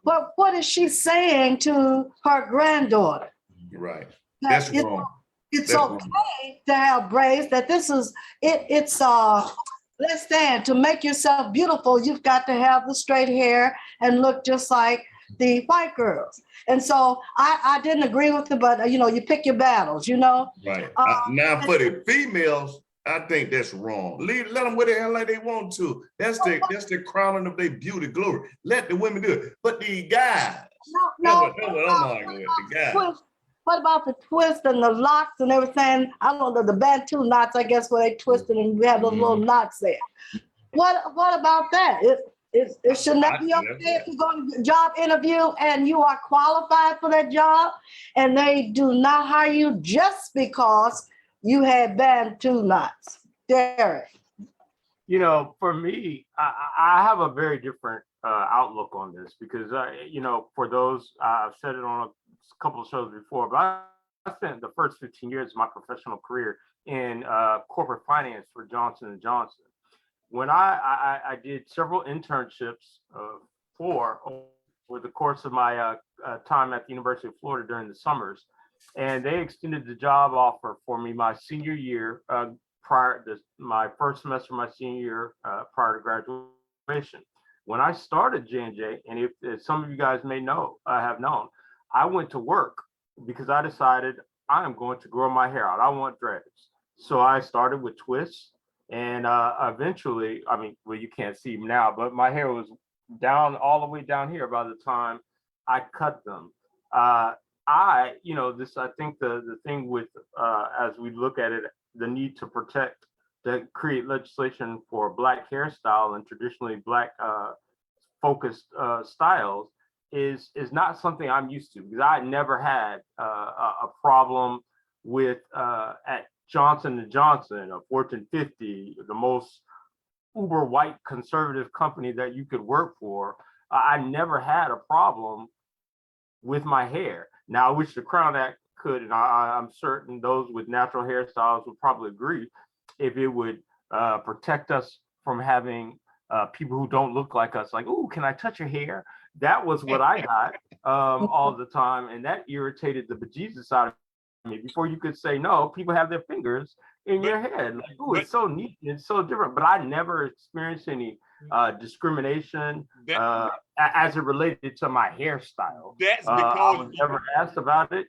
S2: what is she saying to her granddaughter?
S4: Right.
S2: That
S4: That's
S2: it's-
S4: wrong.
S2: It's
S4: That's wrong.
S2: okay to have braids, that this is, it's let's stand, to make yourself beautiful, you've got to have the straight hair and look just like the white girls. And so I didn't agree with it, but you know, you pick your battles, you know?
S4: Right. Now for the females, I think that's wrong. Let them wear their hair like they want to. That's the crowning of their beauty glory. Let the women do it. But the guys,
S2: No,
S4: that's what I'm arguing with. The guys.
S2: What about the twist and the locks and everything? I don't know, the Bantu knots, I guess, where they twisted and we have those little knots there. What about that? It should not be okay if you go to a job interview and you are qualified for that job and they do not hire you just because you had Bantu knots. Derek.
S7: You know, for me, I have a very different outlook on this because, you know, for those, I've said it on a couple of shows before, but I spent the first 15 years of my professional career in corporate finance for Johnson & Johnson. When I did several internships over the course of my time at the University of Florida during the summers, and they extended the job offer for me my senior year, my first semester of my senior year prior to graduation. When I started J&J, and if some of you guys may know, have known, I went to work because I decided I am going to grow my hair out. I want dreads. So I started with twists. And eventually, I mean, well, you can't see them now, but my hair was down all the way down here by the time I cut them. I think the thing with, as we look at it, the need to protect, to create legislation for Black hairstyle and traditionally Black focused styles is not something I'm used to, because I never had a problem with at Johnson & Johnson, a Fortune 50, the most uber white conservative company that you could work for. I never had a problem with my hair. Now, I wish the Crown Act could, and I'm certain those with natural hairstyles would probably agree, if it would protect us from having people who don't look like us, like, "Ooh, can I touch your hair?" That was what I got all the time, and that irritated the bejesus out of me. Before you could say no, people have their fingers in your head, like, "Ooh, it's so neat, it's so different." But I never experienced any discrimination as it related to my hairstyle.
S3: That's
S7: I
S3: because
S7: was never asked about it.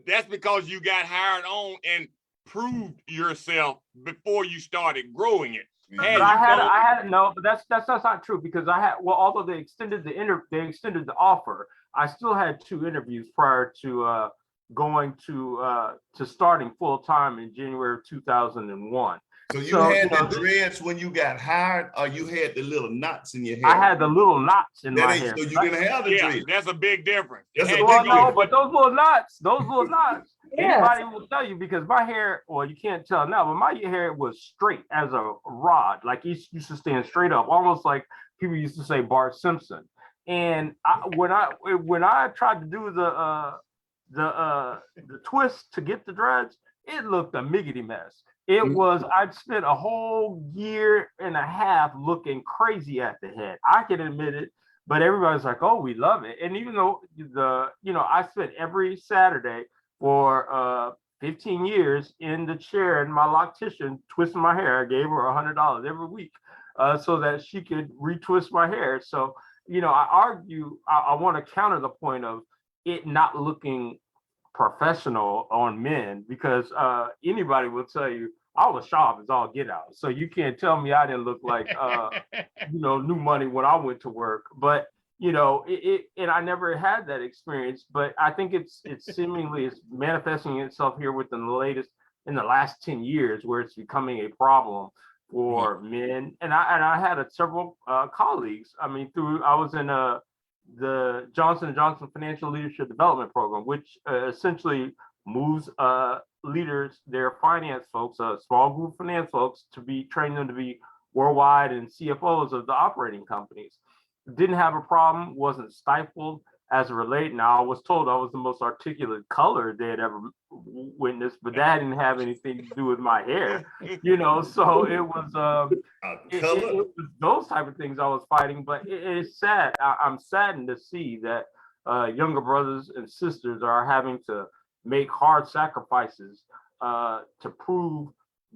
S3: that's because you got hired on and proved yourself before you started growing it.
S4: Yeah.
S7: But I had no, but that's not true, because I had, well, although they extended the offer, I still had 2 interviews prior to going to starting full time in January of 2001.
S4: So you
S7: So,
S4: had
S7: you know,
S4: the dreads when you got hired, or you had the little knots in your hair?
S7: I had the little knots in
S4: That
S7: my
S4: ain't-
S7: hair.
S4: So you didn't have the
S3: Yeah,
S4: dreads.
S3: that's a big difference.
S4: That's a
S3: Hey,
S4: big
S7: Well,
S3: you
S7: no,
S3: go-
S7: but those little knots,
S2: Yes.
S7: anybody will tell you, because my hair, well, you can't tell now, but my hair was straight as a rod. Like, it used to stand straight up, almost like people used to say Bart Simpson. And when I tried to do the twist to get the dreads, it looked a miggity mess. I'd spent a whole year and a half looking crazy at the head. I can admit it, but everybody's like, "Oh, we love it." And even though I spent every Saturday for 15 years in the chair and my loctician twisting my hair. I gave her $100 every week so that she could retwist my hair. So, I want to counter the point of it not looking professional on men, because anybody will tell you I was sharp as all get out. So you can't tell me I didn't look like new money when I went to work. But and I never had that experience. But I think it's seemingly it's manifesting itself here in the last 10 years, where it's becoming a problem for men. And I had several colleagues. I mean, I was in the Johnson & Johnson Financial Leadership Development Program, which essentially moves leaders, their finance folks, a small group of finance folks, train them to be worldwide and CFOs of the operating companies. Didn't have a problem, wasn't stifled as it related. Now, I was told I was the most articulate color they had ever witnessed, but that didn't have anything to do with my hair, so it was it was those type of things I was fighting. But it's sad. I'm saddened to see that younger brothers and sisters are having to make hard sacrifices to prove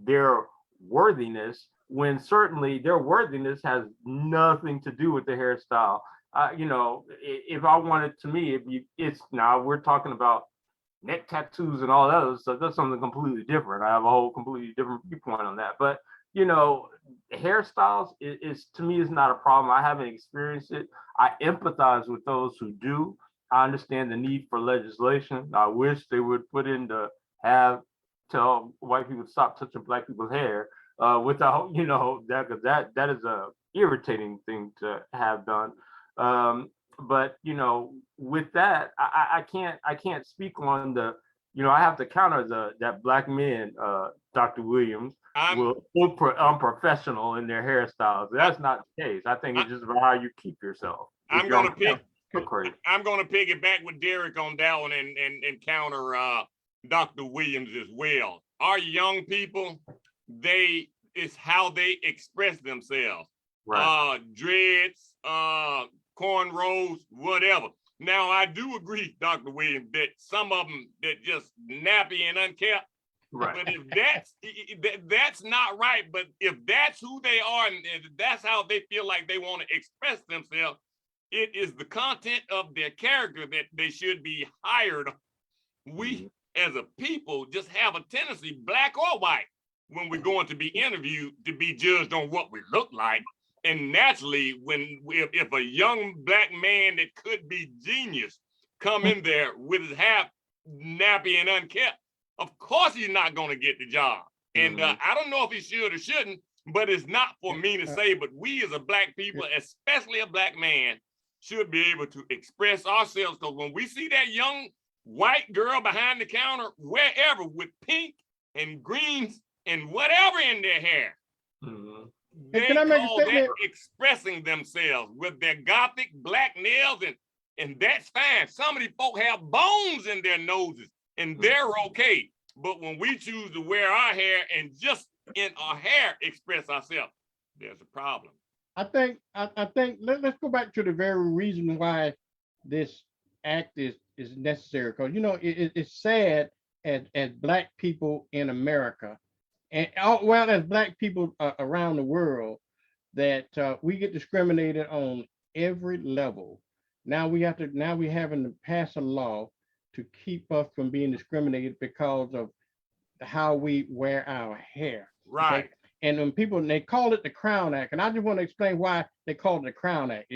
S7: their worthiness, when certainly their worthiness has nothing to do with the hairstyle. If I wanted, to me, it's now we're talking about neck tattoos and all that other stuff. That's something completely different. I have a whole completely different viewpoint on that. But hairstyles is to me is not a problem. I haven't experienced it. I empathize with those who do. I understand the need for legislation. I wish they would put in tell white people to stop touching black people's hair without, that is a irritating thing to have done. But with that, I can't speak on I have to counter that black men, Dr. Williams, will look unprofessional in their hairstyles. That's not the case. I think it's just about how you keep yourself.
S3: I'm gonna piggyback with Derek on that one and counter Dr. Williams as well. Our young people, it's how they express themselves.
S7: Right.
S3: Dreads, cornrows, whatever. Now, I do agree, Dr. Williams, that some of them that just nappy and unkept.
S7: Right.
S3: But if that's not right, but if that's who they are and if that's how they feel like they want to express themselves, it is the content of their character that they should be hired. We as a people just have a tendency, black or white, when we're going to be interviewed, to be judged on what we look like. And naturally, if a young black man that could be genius come in there with his half nappy and unkept, of course he's not going to get the job. And I don't know if he should or shouldn't, but it's not for me to say. But we as a black people, especially a black man, should be able to express ourselves. Because when we see that young white girl behind the counter, wherever, with pink and greens and whatever in their hair, they
S6: Can I make a
S3: call that
S6: statement?
S3: expressing themselves with their gothic black nails, and that's fine. Some of these folk have bones in their noses, and they're okay. But when we choose to wear our hair and just in our hair express ourselves, there's a problem.
S6: I think let's go back to the very reason why this act is necessary, because it's sad as Black people in America, and well, as Black people around the world, that we get discriminated on every level. Now we having to pass a law to keep us from being discriminated because of how we wear our hair.
S3: Right.
S6: Okay? And when people, they call it the Crown Act, and I just want to explain why they call it the Crown Act.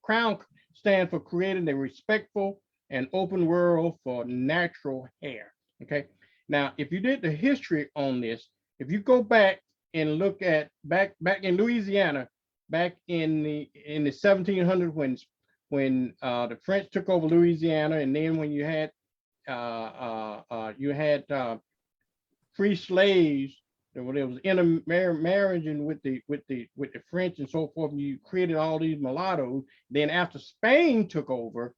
S6: Crown stands for creating a respectful and open world for natural hair. Okay. Now, if you did the history on this, if you go back and look at back in Louisiana, back in the 1700s, when the French took over Louisiana, and then when you had free slaves, there was intermarriaging with the French and so forth, and you created all these mulattoes. Then after Spain took over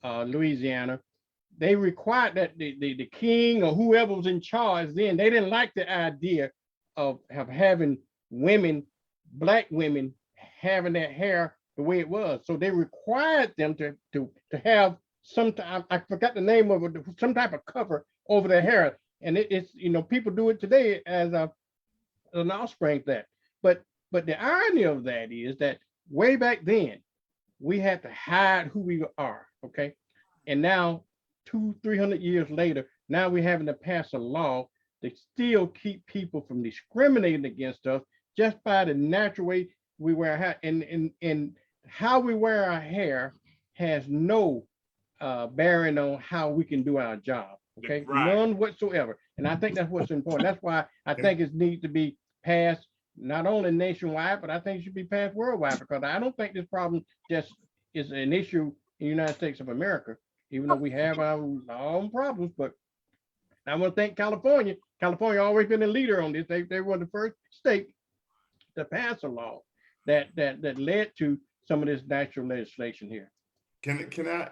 S6: Louisiana, they required that the king or whoever was in charge then, they didn't like the idea of having women, Black women, having their hair the way it was. So they required them to have some, I forgot the name of it, some type of cover over their hair. And it's people do it today as an offspring of that. But the irony of that is that way back then, we had to hide who we are, okay? And now, 200-300 years later, now we're having to pass a law to still keep people from discriminating against us just by the natural way we wear our hair. And how we wear our hair has no bearing on how we can do our job. Okay,
S3: Right.
S6: None whatsoever. And I think that's what's important. That's why I think it needs to be passed not only nationwide, but I think it should be passed worldwide, because I don't think this problem just is an issue in the United States of America, even though we have our own problems. But I want to thank California. California always been a leader on this. They were the first state to pass a law that led to some of this natural legislation here.
S4: Can I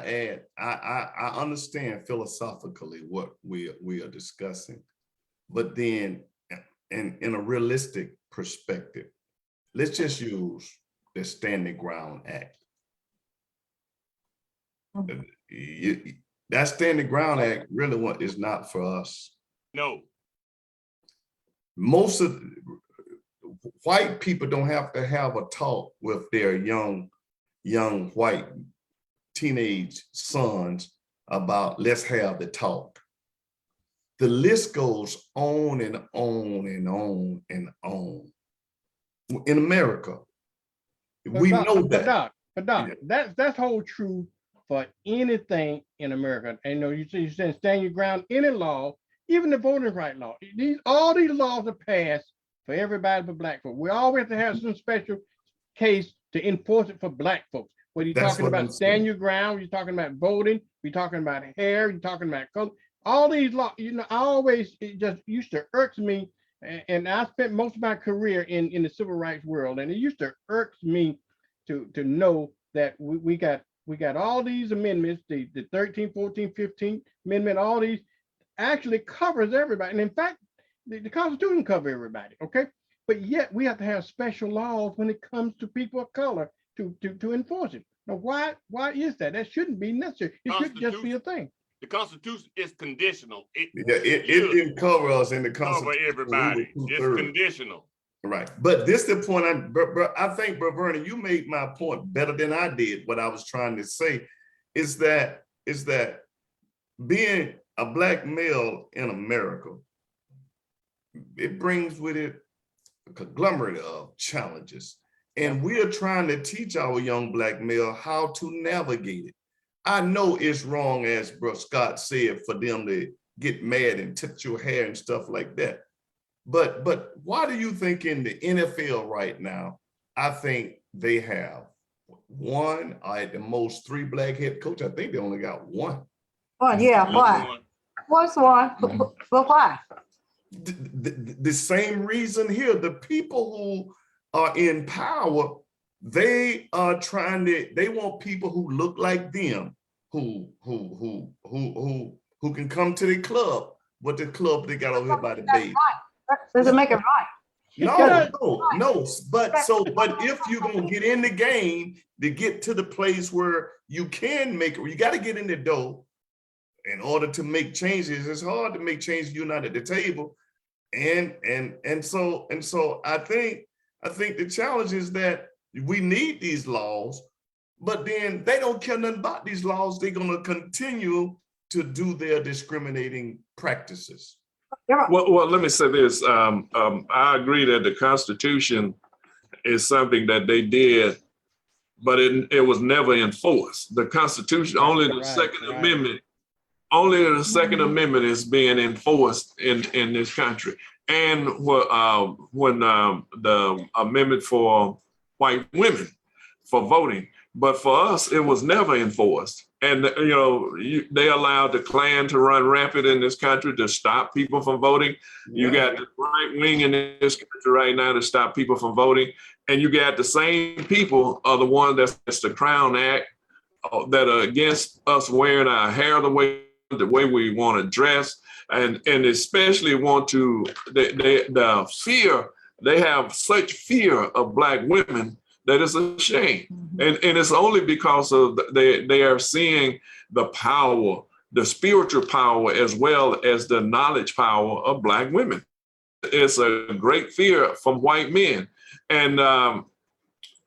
S4: add? I understand philosophically what we are discussing, but then in a realistic perspective, let's just use the Standing Ground Act. That Standing Ground Act really is not for us.
S3: No.
S4: Most of white people don't have to have a talk with their young white teenage sons about let's have the talk. The list goes on and on and on and on. In America, we know that.
S6: But Doc, that's whole true for anything in America. And you said stand your ground, any law, even the voting right law. All these laws are passed for everybody but Black folks. We always have to have some special case to enforce it for Black folks. Whether you're talking about stand your ground, you're talking about voting, you're talking about hair, you're talking about color, all these laws, it just used to irk me. And I spent most of my career in the civil rights world, and it used to irk me to know that we got all these amendments, the 13th, 14th, 15th amendment, all these actually covers everybody. And in fact, the Constitution covers everybody, okay? But yet we have to have special laws when it comes to people of color to enforce it. Now, why is that? That shouldn't be necessary. It should just be a thing.
S3: The Constitution is conditional.
S4: It didn't cover us in the Constitution.
S3: Cover everybody. It's conditional.
S4: Right. But this is the point. I think, Bro Bernie, you made my point better than I did. What I was trying to say is that being a Black male in America, it brings with it a conglomerate of challenges. And we are trying to teach our young Black male how to navigate it. I know it's wrong, as Bro Scott said, for them to get mad and touch your hair and stuff like that. But why do you think in the NFL right now, I think they have one, or at the most 3 Black head coach? I think they only got one.
S2: Oh, yeah, why? What's one? But why?
S4: The same reason here. The people who are in power, they are they want people who look like them, who can come to the club. What the club they got over here by the baby.
S2: Doesn't make it right.
S4: No, but if you're gonna get in the game to get to the place where you can make it, you gotta get in the door in order to make changes. It's hard to make changes, you're not at the table. And so I think the challenge is that we need these laws, but then they don't care nothing about these laws. They're gonna continue to do their discriminating practices.
S1: Well, let me say this. I agree that the Constitution is something that they did, but it was never enforced. The Constitution, only the Second Amendment, only the Second Amendment is being enforced in this country. And when the amendment for white women for voting, but for us, it was never enforced. And they allowed the Klan to run rampant in this country to stop people from voting. You got the right wing in this country right now to stop people from voting, and you got the same people are the one that's the Crown Act that are against us wearing our hair the way we want to dress, and especially want to the fear. They have such fear of Black women that it's a shame. And it's only because of they are seeing the power, the spiritual power, as well as the knowledge power of Black women. It's a great fear from white men. And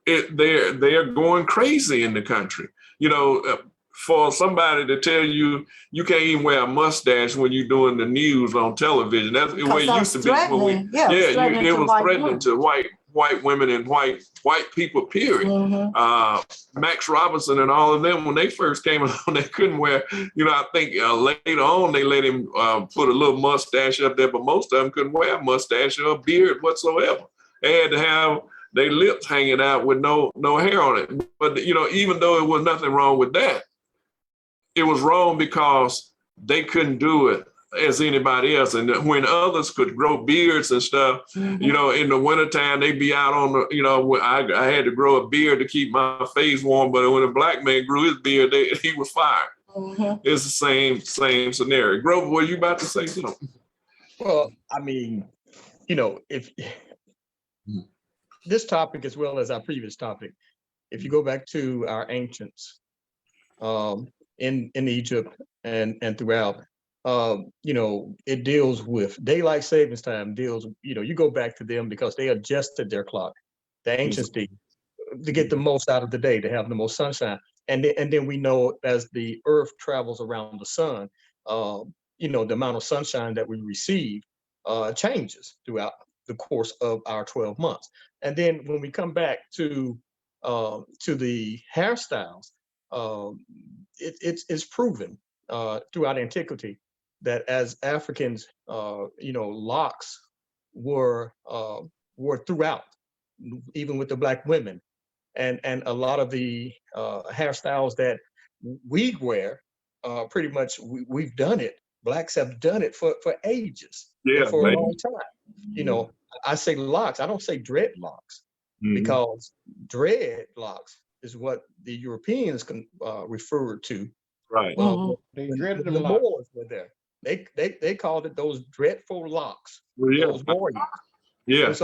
S1: they're going crazy in the country. For somebody to tell you you can't even wear a mustache when you're doing the news on television. That's the way it used to be. It was threatening to white women and white people, period. Max Robinson and all of them, when they first came along, they couldn't wear, I think later on they let him put a little mustache up there, but most of them couldn't wear a mustache or a beard whatsoever. They had to have their lips hanging out with no hair on it. But, even though it was nothing wrong with that, it was wrong because they couldn't do it as anybody else. And when others could grow beards and stuff, in the wintertime, they'd be out on the, I had to grow a beard to keep my face warm, but when a Black man grew his beard, he was fired. It's the same scenario. Grover, were you about to say something?
S5: Well, I mean, if this topic, as well as our previous topic, if you go back to our ancients in Egypt and throughout, it deals with daylight savings time, you go back to them because they adjusted their clock, the ancients did, to get the most out of the day, to have the most sunshine. And then we know as the earth travels around the sun, the amount of sunshine that we receive changes throughout the course of our 12 months. And then when we come back to the hairstyles, it's proven throughout antiquity that as Africans, locks were throughout, even with the Black women, and a lot of the hairstyles that we wear, pretty much we've done it. Blacks have done it for ages, for a long time. I say locks, I don't say dreadlocks, because dreadlocks is what the Europeans referred to.
S1: Right.
S6: They dreaded
S5: the
S6: them locks.
S5: Moors were there. They called it those dreadful locks.
S1: Well, yeah.
S5: Those warriors.
S1: Yeah.
S5: And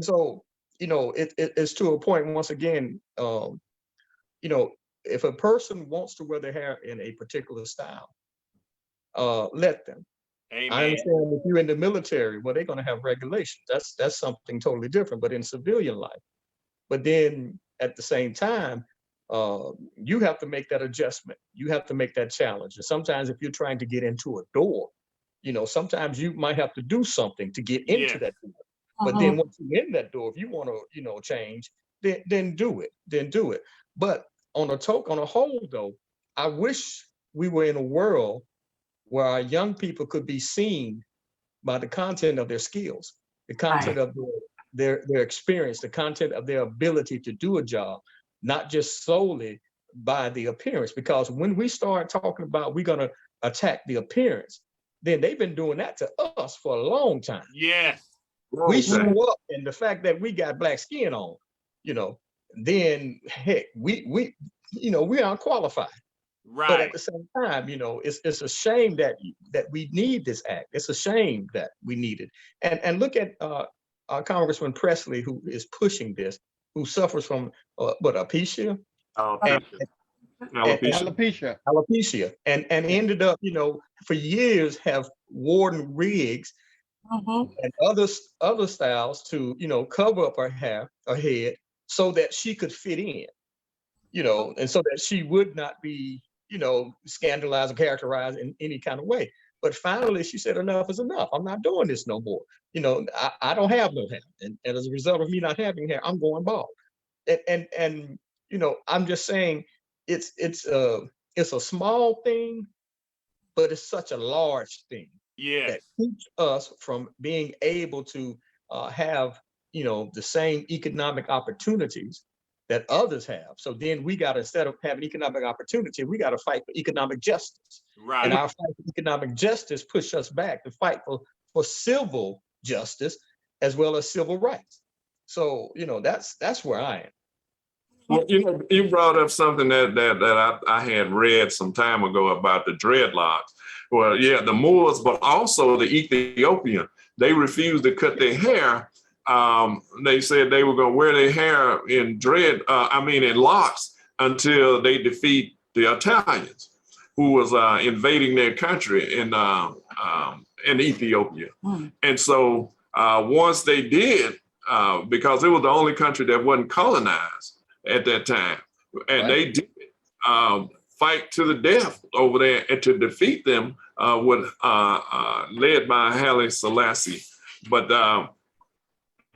S5: so it's to a point, once again, if a person wants to wear their hair in a particular style, let them.
S3: Amen.
S5: I understand if you're in the military, well, they're going to have regulations. That's something totally different, but in civilian life. But then at the same time, you have to make that adjustment. You have to make that challenge. And sometimes if you're trying to get into a door, sometimes you might have to do something to get into that door. But then once you're in that door, if you want to, change, then do it. Then do it. But on a whole, though, I wish we were in a world where our young people could be seen by the content of their skills, the content of their experience, the content of their ability to do a job, not just solely by the appearance. Because when we start talking about we're going to attack the appearance, then they've been doing that to us for a long time.
S3: Yes.
S5: We show up, and the fact that we got Black skin on, then heck, we aren't qualified.
S3: Right.
S5: But at the same time, it's a shame that we need this act. It's a shame that we need it. And look at Congressman Presley, who is pushing this, who suffers from alopecia and
S1: Alopecia.
S6: Alopecia.
S5: and ended up, for years have worn wigs
S2: Mhm.
S5: and other styles to, cover up her head so that she could fit in, and so that she would not be, scandalized or characterized in any kind of way. But finally, she said, enough is enough. I'm not doing this no more. I don't have no hair. And as a result of me not having hair, I'm going bald. And I'm just saying it's a small thing, but it's such a large thing that
S3: Yes.
S5: keeps us from being able to have, the same economic opportunities that others have. So then we got to, instead of having economic opportunity, we got to fight for economic justice. And
S3: Right.
S5: our fight for economic justice push us back to fight for civil justice as well as civil rights. So, that's where I am.
S1: Well, you brought up something that I had read some time ago about the dreadlocks. Well, yeah, the Moors, but also the Ethiopian, they refused to cut their hair. They said they were going to wear their hair in in locks until they defeat the Italians, who was invading their country in Ethiopia.
S2: Mm.
S1: And so once they did, because it was the only country that wasn't colonized at that time, and
S5: Right.
S1: they did fight to the death over there and to defeat them, led by Haile Selassie. But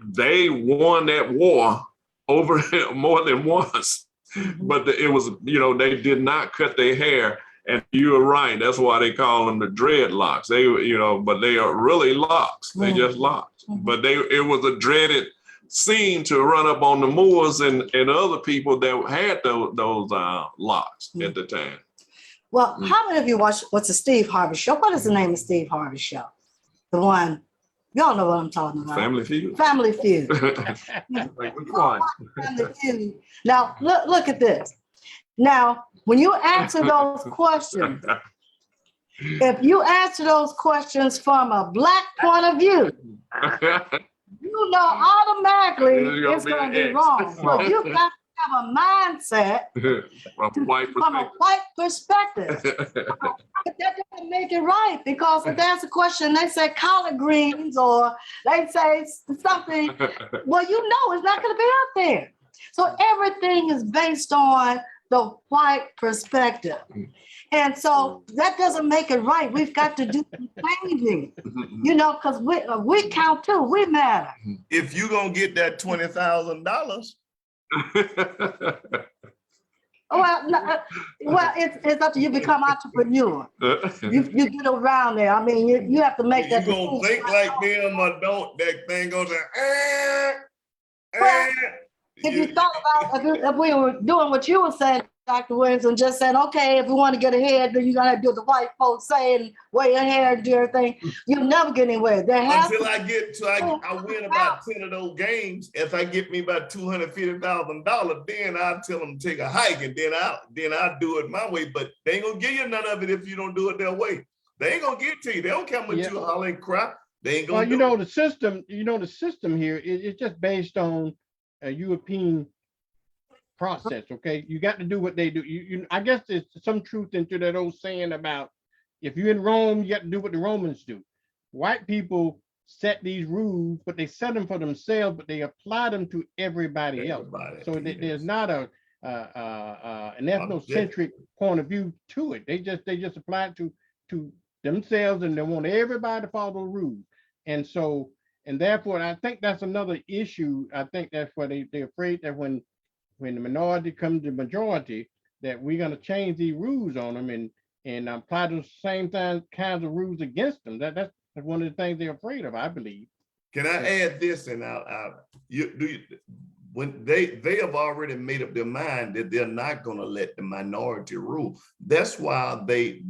S1: they won that war over more than once. But it was, they did not cut their hair. And you were right. That's why they call them the dreadlocks. They, but they are really locks. They just locks.
S2: Mhm.
S1: But it was a dreaded scene to run up on the Moors and other people that had those locks at the time.
S2: Well, how many of you watch what's the Steve Harvey show? What is the name of Steve Harvey show? The one, y'all know what I'm talking about.
S1: Family Feud.
S2: Family Feud.
S7: Like, which one?
S2: Family Feud. Now, look at this. Now, when you answer those questions, if you answer those questions from a Black point of view, you know automatically
S1: It's
S2: it's
S1: gonna be
S2: going
S1: an
S2: to be
S1: X.
S2: wrong. So you've got to have a mindset from a white perspective. But that doesn't make it right, because if there's a question, they say collard greens or they say something, well, it's not going to be up there. So everything is based on the white perspective. And so that doesn't make it right. We've got to do some changing, because we count too, we matter.
S4: If you gonna get that $20,000,
S2: Well, it's up to you become entrepreneur. You get around there. I mean, you have to make
S4: you
S2: that
S4: gonna
S2: decision.
S4: think like them or don't, that thing goes
S2: Well, If you thought about if we were doing what you were saying, Dr. Williams, and just saying, okay, if we want to get ahead, then you're gonna do what the white folks say and wear your hair and do everything. You'll never get anywhere. There has
S4: until
S2: to
S4: I get to I win about 10 of those games. If I get me about $250,000, then I'll tell them to take a hike, and then I'll do it my way. But they ain't gonna give you none of it if you don't do it their way. They ain't gonna get to you. They don't care how much
S6: Yeah.
S4: you holler and cry. They ain't gonna
S6: Well,
S4: do
S6: the system here it's just based on a European process. Okay, you got to do what they do. I guess there's some truth into that old saying about if you're in Rome, you got to do what the Romans do. White people set these rules, but they set them for themselves, but they apply them to everybody else.
S4: Everybody,
S6: So
S4: yes.
S6: there's not an ethnocentric point of view to it. They just apply it to themselves, and they want everybody to follow the rules. And therefore, I think that's another issue. I think that's why they're afraid that when the minority comes to majority, that we're going to change these rules on them and apply those same kinds of rules against them. That's one of the things they're afraid of, I believe.
S4: Can I add this? And when they have already made up their mind that they're not going to let the minority rule. That's why they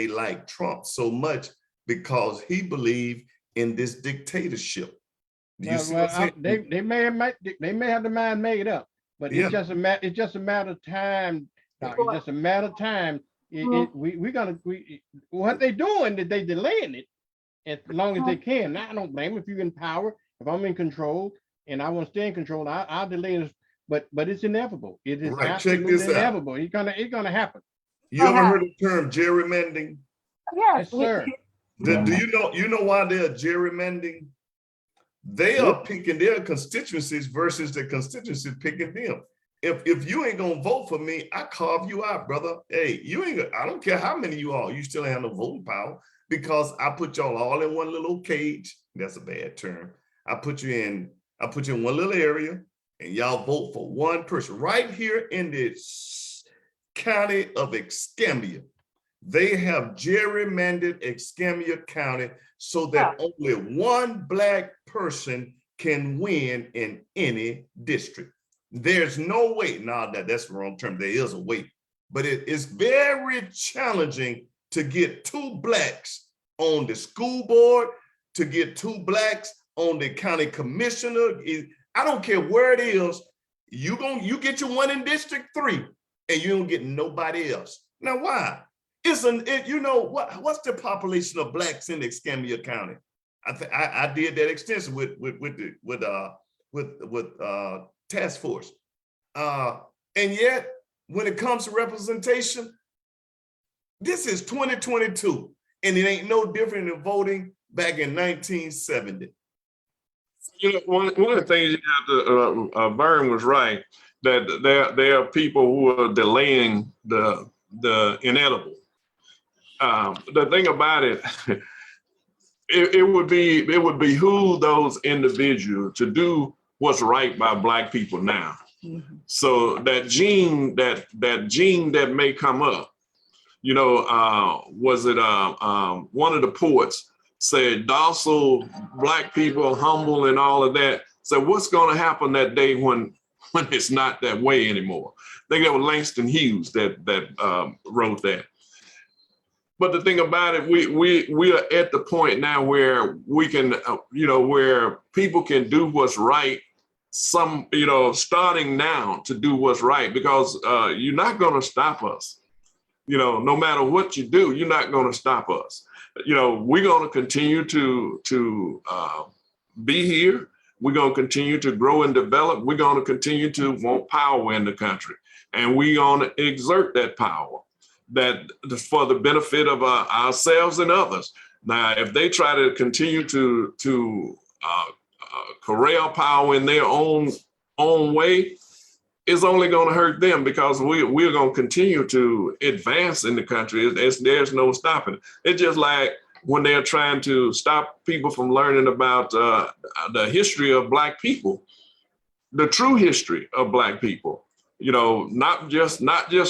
S4: like Trump so much, because he believed in this dictatorship. Do you see what I'm saying?
S6: They may have the mind made up, but
S4: Yeah.
S6: it's just a matter of time. Doc. It's just a matter of time. What they doing is they delaying it as long as they can. Now, I don't blame them. If you're in power, If I'm in control and I want to stay in control, I'll delay this. But it's inevitable. It is
S4: Right, check
S6: absolutely
S4: this out.
S6: inevitable. It's gonna happen.
S4: You ever heard the term gerrymandering?
S6: Yes, sir.
S4: Do you know why they're gerrymandering? They are picking their constituencies versus the constituencies picking them. If you ain't gonna vote for me, I carve you out, brother. Hey, you ain't. I don't care how many you are. You still have no voting power because I put y'all all in one little cage. That's a bad term. I put you in one little area, and y'all vote for one person right here in this county of Escambia. They have gerrymandered Escambia County so that only one Black person can win in any district. There's no way. Now that's the wrong term. There is a way, but it is very challenging to get 2 Blacks on the school board, to get 2 Blacks on the county commissioner. I don't care where it is. You get your one in District 3, and you don't get nobody else. Now why? You know what's the population of Blacks in Escambia County? I did that extension with task force, and yet when it comes to representation, this is 2022, and it ain't no different than voting back in 1970.
S1: You know, one of the things you have to, Vern was right, that there are people who are delaying the inedible. The thing about it, it would behoove those individuals to do what's right by Black people now.
S2: Mhm.
S1: So that gene that may come up, you know, was it one of the poets said, docile Black people, humble and all of that. So what's going to happen that day when it's not that way anymore? I think that was Langston Hughes that wrote that. But the thing about it, we are at the point now where we can, where people can do what's right. Starting now to do what's right, because you're not going to stop us. No matter what you do, you're not going to stop us. We're going to continue to be here. We're going to continue to grow and develop. We're going to continue to want power in the country, and we're going to exert that power. That for the benefit of ourselves and others. Now, if they try to continue to corral power in their own way, it's only going to hurt them, because we're going to continue to advance in the country. There's no stopping it. It's just like when they're trying to stop people from learning about the history of Black people, the true history of Black people. Not just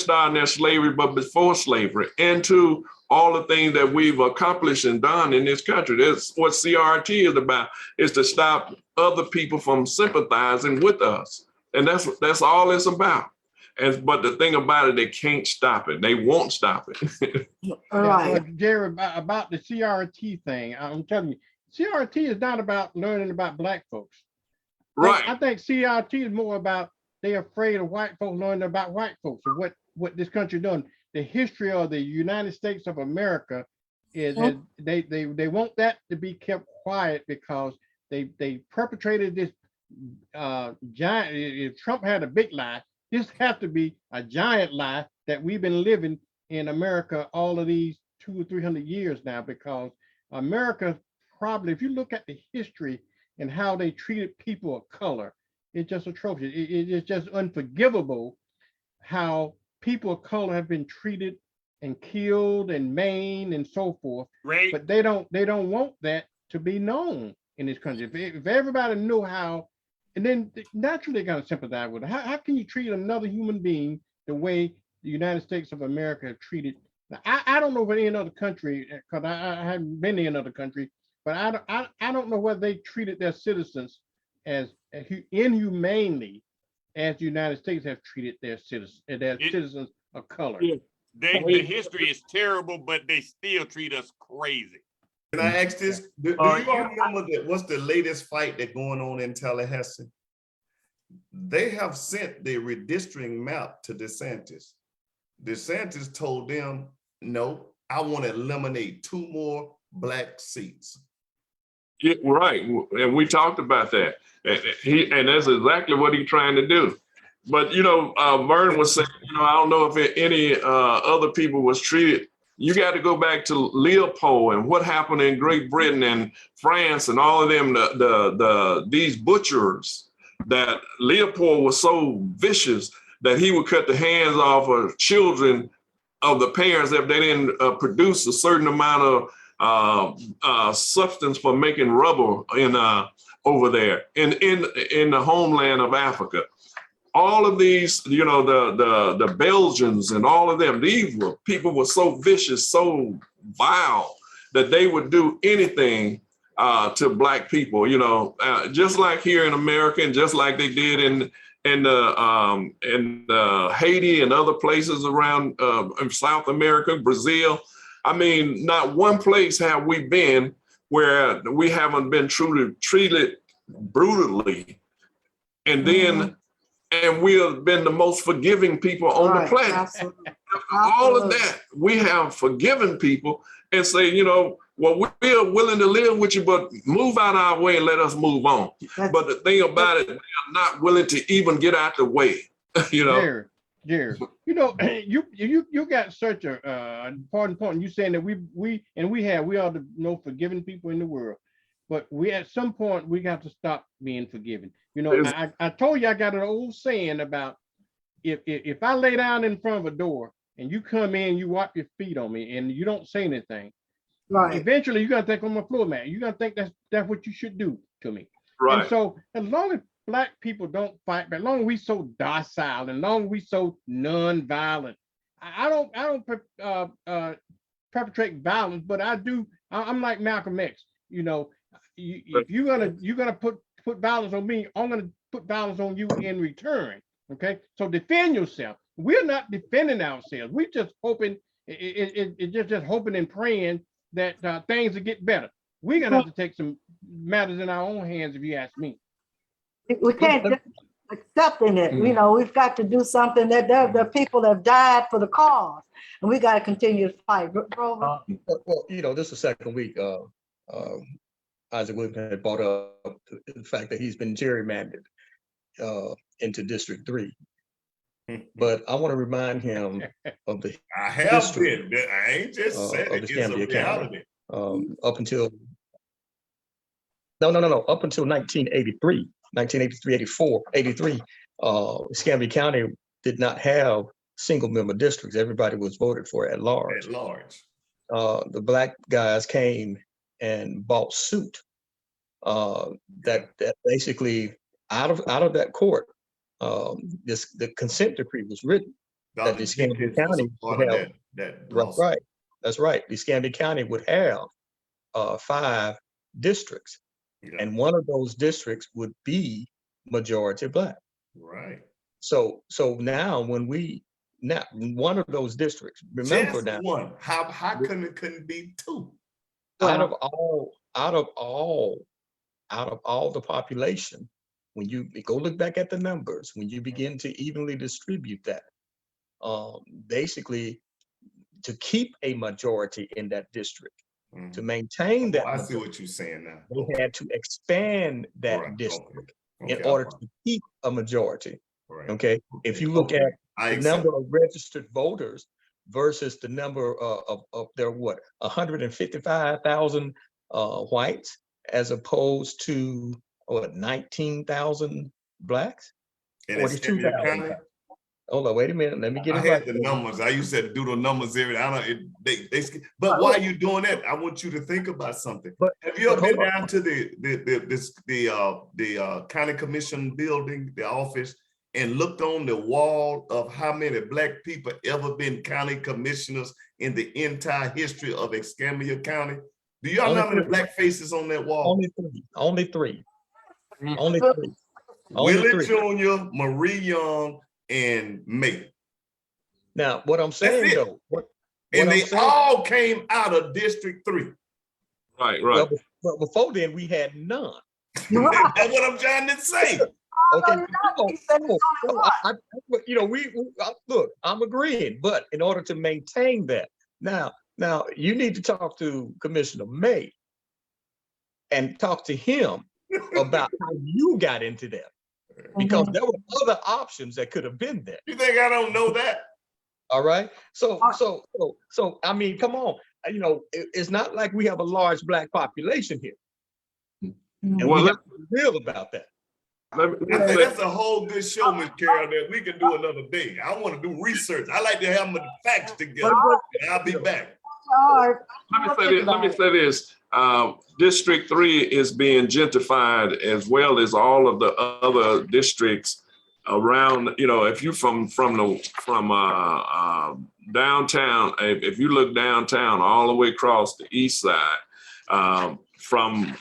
S1: starting their slavery, but before slavery, and to all the things that we've accomplished and done in this country. That's what CRT is about, is to stop other people from sympathizing with us. And that's all it's about. But the thing about it, they can't stop it. They won't stop it.
S2: All right.
S6: But Jerry, about the CRT thing, I'm telling you, CRT is not about learning about Black folks.
S1: Right.
S6: I think CRT is more about they're afraid of white folks learning about white folks, or what this country done. The history of the United States of America is they want that to be kept quiet, because they perpetrated this giant. If Trump had a big lie, this has to be a giant lie that we've been living in America all of these 200 or 300 years now, because America probably, if you look at the history and how they treated people of color, it's just atrocious. It's just unforgivable how people of color have been treated and killed and maimed and so forth.
S3: Right.
S6: But they don't want that to be known in this country. If everybody knew how, and then naturally they're gonna sympathize with it. How can you treat another human being the way the United States of America have treated? Now, I don't know of any other country, because I haven't been in another country, but I don't know whether they treated their citizens as inhumanely as the United States have treated their citizens of color.
S1: Yeah.
S3: The history is terrible, but they still treat us crazy.
S4: Can I ask this? Do you all remember what's the latest fight that's going on in Tallahassee? They have sent the redistricting map to DeSantis. DeSantis told them, no, I want to eliminate 2 more Black seats.
S1: Yeah, right, and we talked about that. And that's exactly what he's trying to do. But Vern was saying, I don't know if any other people was treated. You got to go back to Leopold and what happened in Great Britain and France and all of them. These butchers that Leopold was so vicious that he would cut the hands off of children of the parents if they didn't produce a certain amount of substance for making rubber over there in the homeland of Africa. All of these, the Belgians and all of them, these people were so vicious, so vile that they would do anything to Black people. Just like here in America, and just like they did in Haiti and other places around South America, Brazil. I mean, not one place have we been where we haven't been treated brutally, and then and we have been the most forgiving people on the planet.
S2: Absolutely.
S1: All of that, we have forgiven people and say, well, we are willing to live with you, but move out our way and let us move on. But the thing about it, they are not willing to even get out the way.
S6: Jared, you got such a important point. You saying that we are the most forgiving people in the world, but we at some point we got to stop being forgiving. I told you I got an old saying about if I lay down in front of a door and you come in, you wipe your feet on me and you don't say anything.
S2: Right.
S6: Eventually you're gonna think I'm a floor mat. You're gonna think that's what you should do to me.
S1: Right.
S6: And so as long as Black people don't fight, but as long as we so docile and as long as we so non-violent, I don't perpetrate violence, but I do. I'm like Malcolm X. If you're gonna put violence on me, I'm gonna put violence on you in return. Okay, so defend yourself. We're not defending ourselves. We're just hoping, just hoping and praying that things will get better. We're gonna have to take some matters in our own hands, if you ask me.
S2: We can't just accepting it. We've got to do something. That there are people that have died for the cause, and we got to continue to fight.
S5: Well, this is the second week. Isaac Williams had brought up the fact that he's been gerrymandered into District 3. But I want to remind him of the
S4: I have
S5: history
S4: been. I ain't just saying
S5: of
S4: it.
S5: the
S4: It's a
S5: Escambia
S4: reality.
S5: County up until up until 1983, 84, 83. Escambia County did not have single member districts. Everybody was voted for at large.
S4: At large.
S5: The Black guys came and bought suit that basically out of that court, the consent decree was written that the Escambia County would have, right. That's right. The Escambia County would have 5 districts, and one of those districts would be majority Black.
S4: Right.
S5: So now one of those districts, remember now,
S4: one. How couldn't be 2?
S5: out of all the population, when you go look back at the numbers, when you begin to evenly distribute that, basically to keep a majority in that district, to maintain that,
S4: I see what you're saying now.
S5: they had to expand that district in order to keep a majority.
S4: Right.
S5: Okay, if you look at the number of registered voters versus the number of there 155,000 whites as opposed to 19,000 Blacks, 42,000. Hold on, wait a minute. Let me get it right.
S4: The numbers. I used to do the numbers every. But why are you doing that? I want you to think about something. Have you ever been down to the county commission building, the office, and looked on the wall of how many Black people ever been county commissioners in the entire history of Escambia County? Do y'all know how many Black faces on that wall?
S5: Only three.
S4: Willie Jr., Marie Young, and May.
S5: Now, what I'm saying though,
S4: all came out of District 3.
S1: Right.
S5: But before then, we had none.
S4: That's what I'm trying to say.
S5: Okay. Look, I'm agreeing, but in order to maintain that, now you need to talk to Commissioner May and talk to him about how you got into that. Because there were other options that could have been there.
S4: You think I don't know that?
S5: All right. So I mean, come on. You know, it's not like we have a large Black population here. And
S1: Well,
S5: we have to be real about that.
S1: let me
S4: I think
S1: say-
S4: that's a whole good show, Ms. Carol, that we can do another day. I want to do research. I like to have my facts together. And I'll be back.
S1: Let me say this. District 3 is being gentrified as well as all of the other districts around. You know, if you from downtown, if you look downtown all the way across the east side, from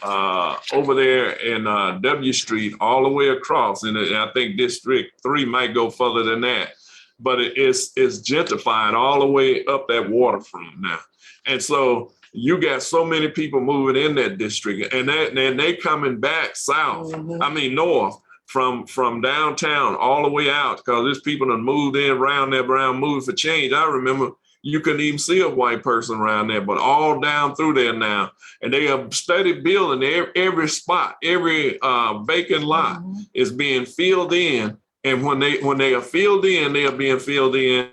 S1: over there in W Street all the way across, and I think District 3 might go further than that, but it's gentrified all the way up that waterfront now. And so you got so many people moving in that district, and they coming back south, I mean north, from downtown all the way out, because there's people that moved in around there, moved for change. I remember you couldn't even see a white person around there, but all down through there now. And they are steady building every spot, every vacant lot is being filled in. And when they are filled in, they are being filled in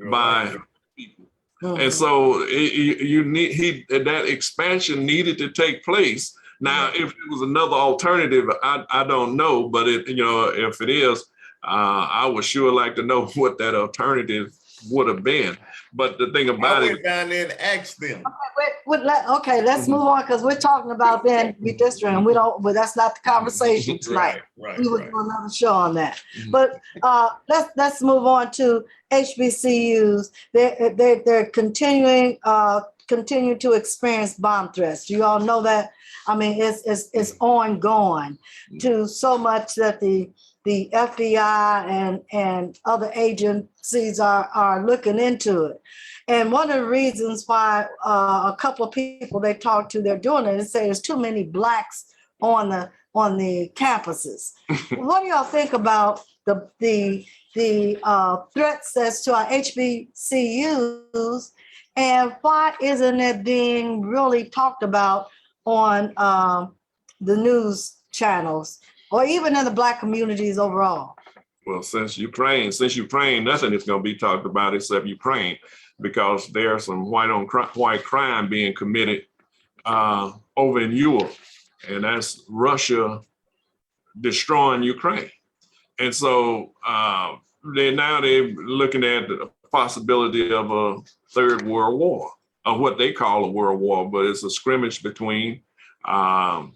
S1: by people. And so that expansion needed to take place. Now, if it was another alternative, I don't know, but if it is, I would sure like to know what that alternative would have been. But the thing about
S4: I
S1: it,
S4: went down there and asked them.
S2: Okay, let's move on, because we're talking about then redistricting. But that's not the conversation tonight.
S4: Right.
S2: We will do another show on that. But let's move on to HBCUs. They're continuing to experience bomb threats. Do you all know that? I mean, it's ongoing to so much that the FBI and other agencies are looking into it. And one of the reasons why a couple of people they talk to, they're doing it, is say there's too many Blacks on the campuses. What do y'all think about the threats as to our HBCUs, and why isn't it being really talked about on the news channels, or even in the Black communities overall?
S1: well, since Ukraine, nothing is going to be talked about except Ukraine, because there's some white crime being committed over in Europe, and that's Russia destroying Ukraine. And so they're looking at the possibility of a third world war, or what they call a world war, but it's a scrimmage between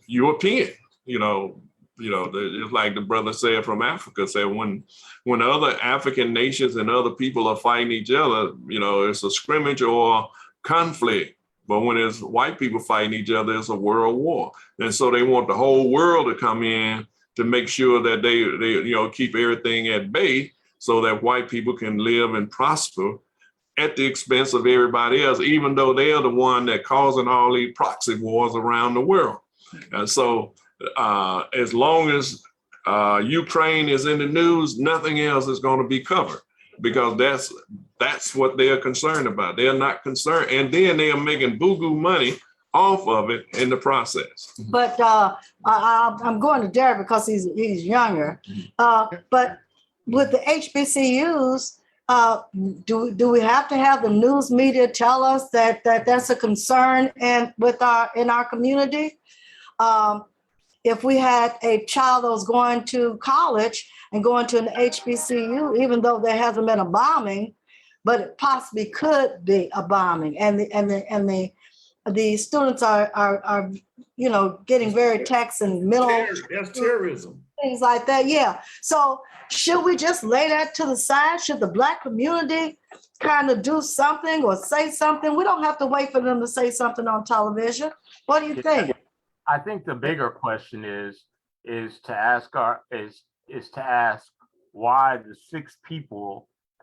S1: European, it's like the brother said from Africa, said when other African nations and other people are fighting each other, it's a scrimmage or conflict. But when it's white people fighting each other, it's a world war. And so they want the whole world to come in to make sure that they keep everything at bay, so that white people can live and prosper at the expense of everybody else, even though they are the one that causing all these proxy wars around the world. And so as long as Ukraine is in the news, nothing else is going to be covered, because that's what they are concerned about. They're not concerned. And then they are making boo-goo money off of it in the process.
S2: But I'm going to Derek because he's younger. But with the HBCUs, do we have to have the news media tell us that that's a concern in our community? If we had a child that was going to college and going to an HBCU, even though there hasn't been a bombing, but it possibly could be a bombing, and the students are getting very taxed and mental.
S4: That's terrorism.
S2: Things like that, yeah. So should we just lay that to the side? Should the Black community kind of do something or say something? We don't have to wait for them to say something on television. What do you think?
S7: I think the bigger question is to ask why the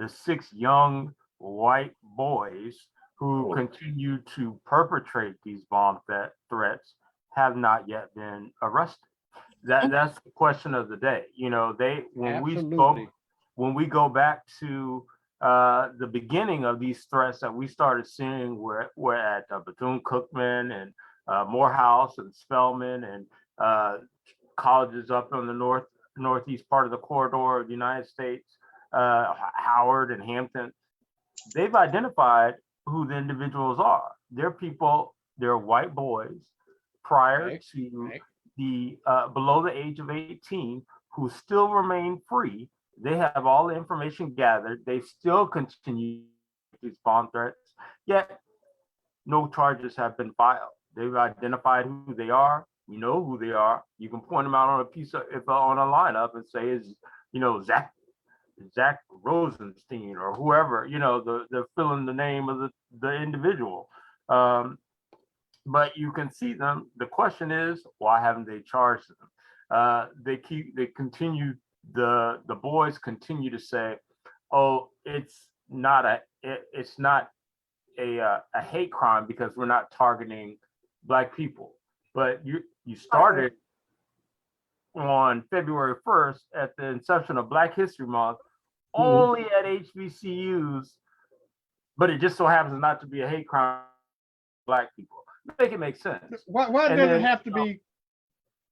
S7: six young white boys who continue to perpetrate these bomb threats have not yet been arrested. That's the question of the day. When we go back to the beginning of these threats that we started seeing were at Bethune-Cookman and Morehouse and Spelman and colleges up on the northeast part of the corridor of the United States, Howard and Hampton, they've identified who the individuals are. They're people, they're white boys prior
S6: Right,
S7: to
S6: right.
S7: the below the age of 18 who still remain free. They have all the information gathered. They still continue these bomb threats, yet no charges have been filed. They've identified who they are. We know who they are. You can point them out on a piece of, if on a lineup and say, is, you know, Zach Rosenstein or whoever, you know, they're filling the name of the individual. But you can see them. The question is, why haven't they charged them? The boys continue to say, oh, it's not a hate crime because we're not targeting Black people. But you started on February 1st at the inception of Black History Month, only at HBCUs, but it just so happens not to be a hate crime for Black people. Make it make sense.
S6: Why
S7: And
S6: does
S7: then,
S6: it have to be?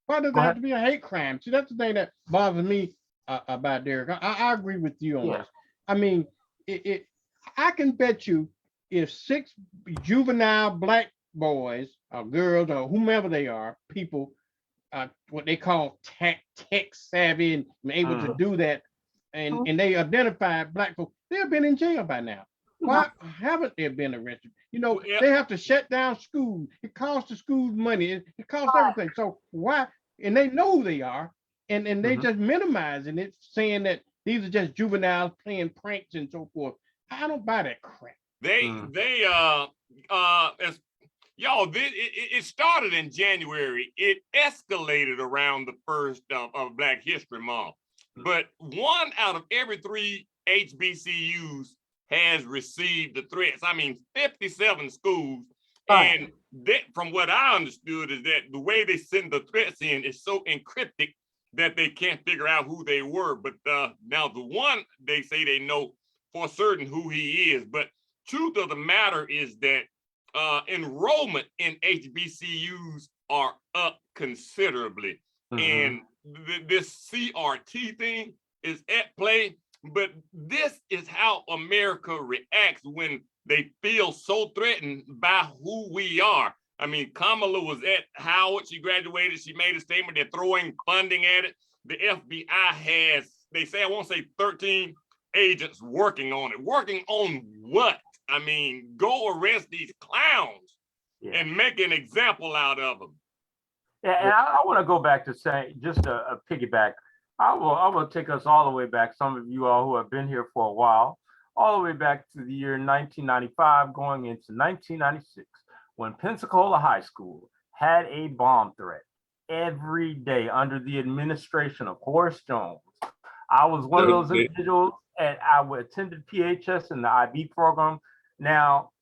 S6: Why does it
S7: Go
S6: have
S7: ahead.
S6: to be a hate crime? See, that's the thing that bothers me about Derek. I agree with you on
S7: Yeah.
S6: this. I mean, I can bet you if 6 juvenile Black boys or girls or whomever they are, people, what they call tech savvy and able to do that, and they identify Black folks, they've been in jail by now. Why haven't they been arrested? You know,
S3: Yeah.
S6: they have to shut down schools. It costs the schools money. It costs everything. So why? And they know who they are, and they just minimizing it, saying that these are just juveniles playing pranks and so forth. I don't buy that crap.
S3: As y'all, it started in January. It escalated around the first of Black History Month. But 1 out of every 3 HBCUs has received the threats. I mean, 57 schools.
S2: Right.
S3: And that, from what I understood, is that the way they send the threats in is so encrypted that they can't figure out who they were. But now the one, they say they know for certain who he is. But truth of the matter is that enrollment in HBCUs are up considerably. And this CRT thing is at play. But this is how America reacts when they feel so threatened by who we are. I mean, Kamala was at Howard. She graduated. She made a statement. They're throwing funding at it. The FBI has, they say, I won't say 13 agents working on it. Working on what? I mean, go arrest these clowns and make an example out of them.
S7: Yeah, and I want to go back to say, just a piggyback. I will take us all the way back, some of you all who have been here for a while, all the way back to the year 1995, going into 1996, when Pensacola High School had a bomb threat every day under the administration of Horace Jones. I was one of those individuals, and I attended PHS in the IB program. Now,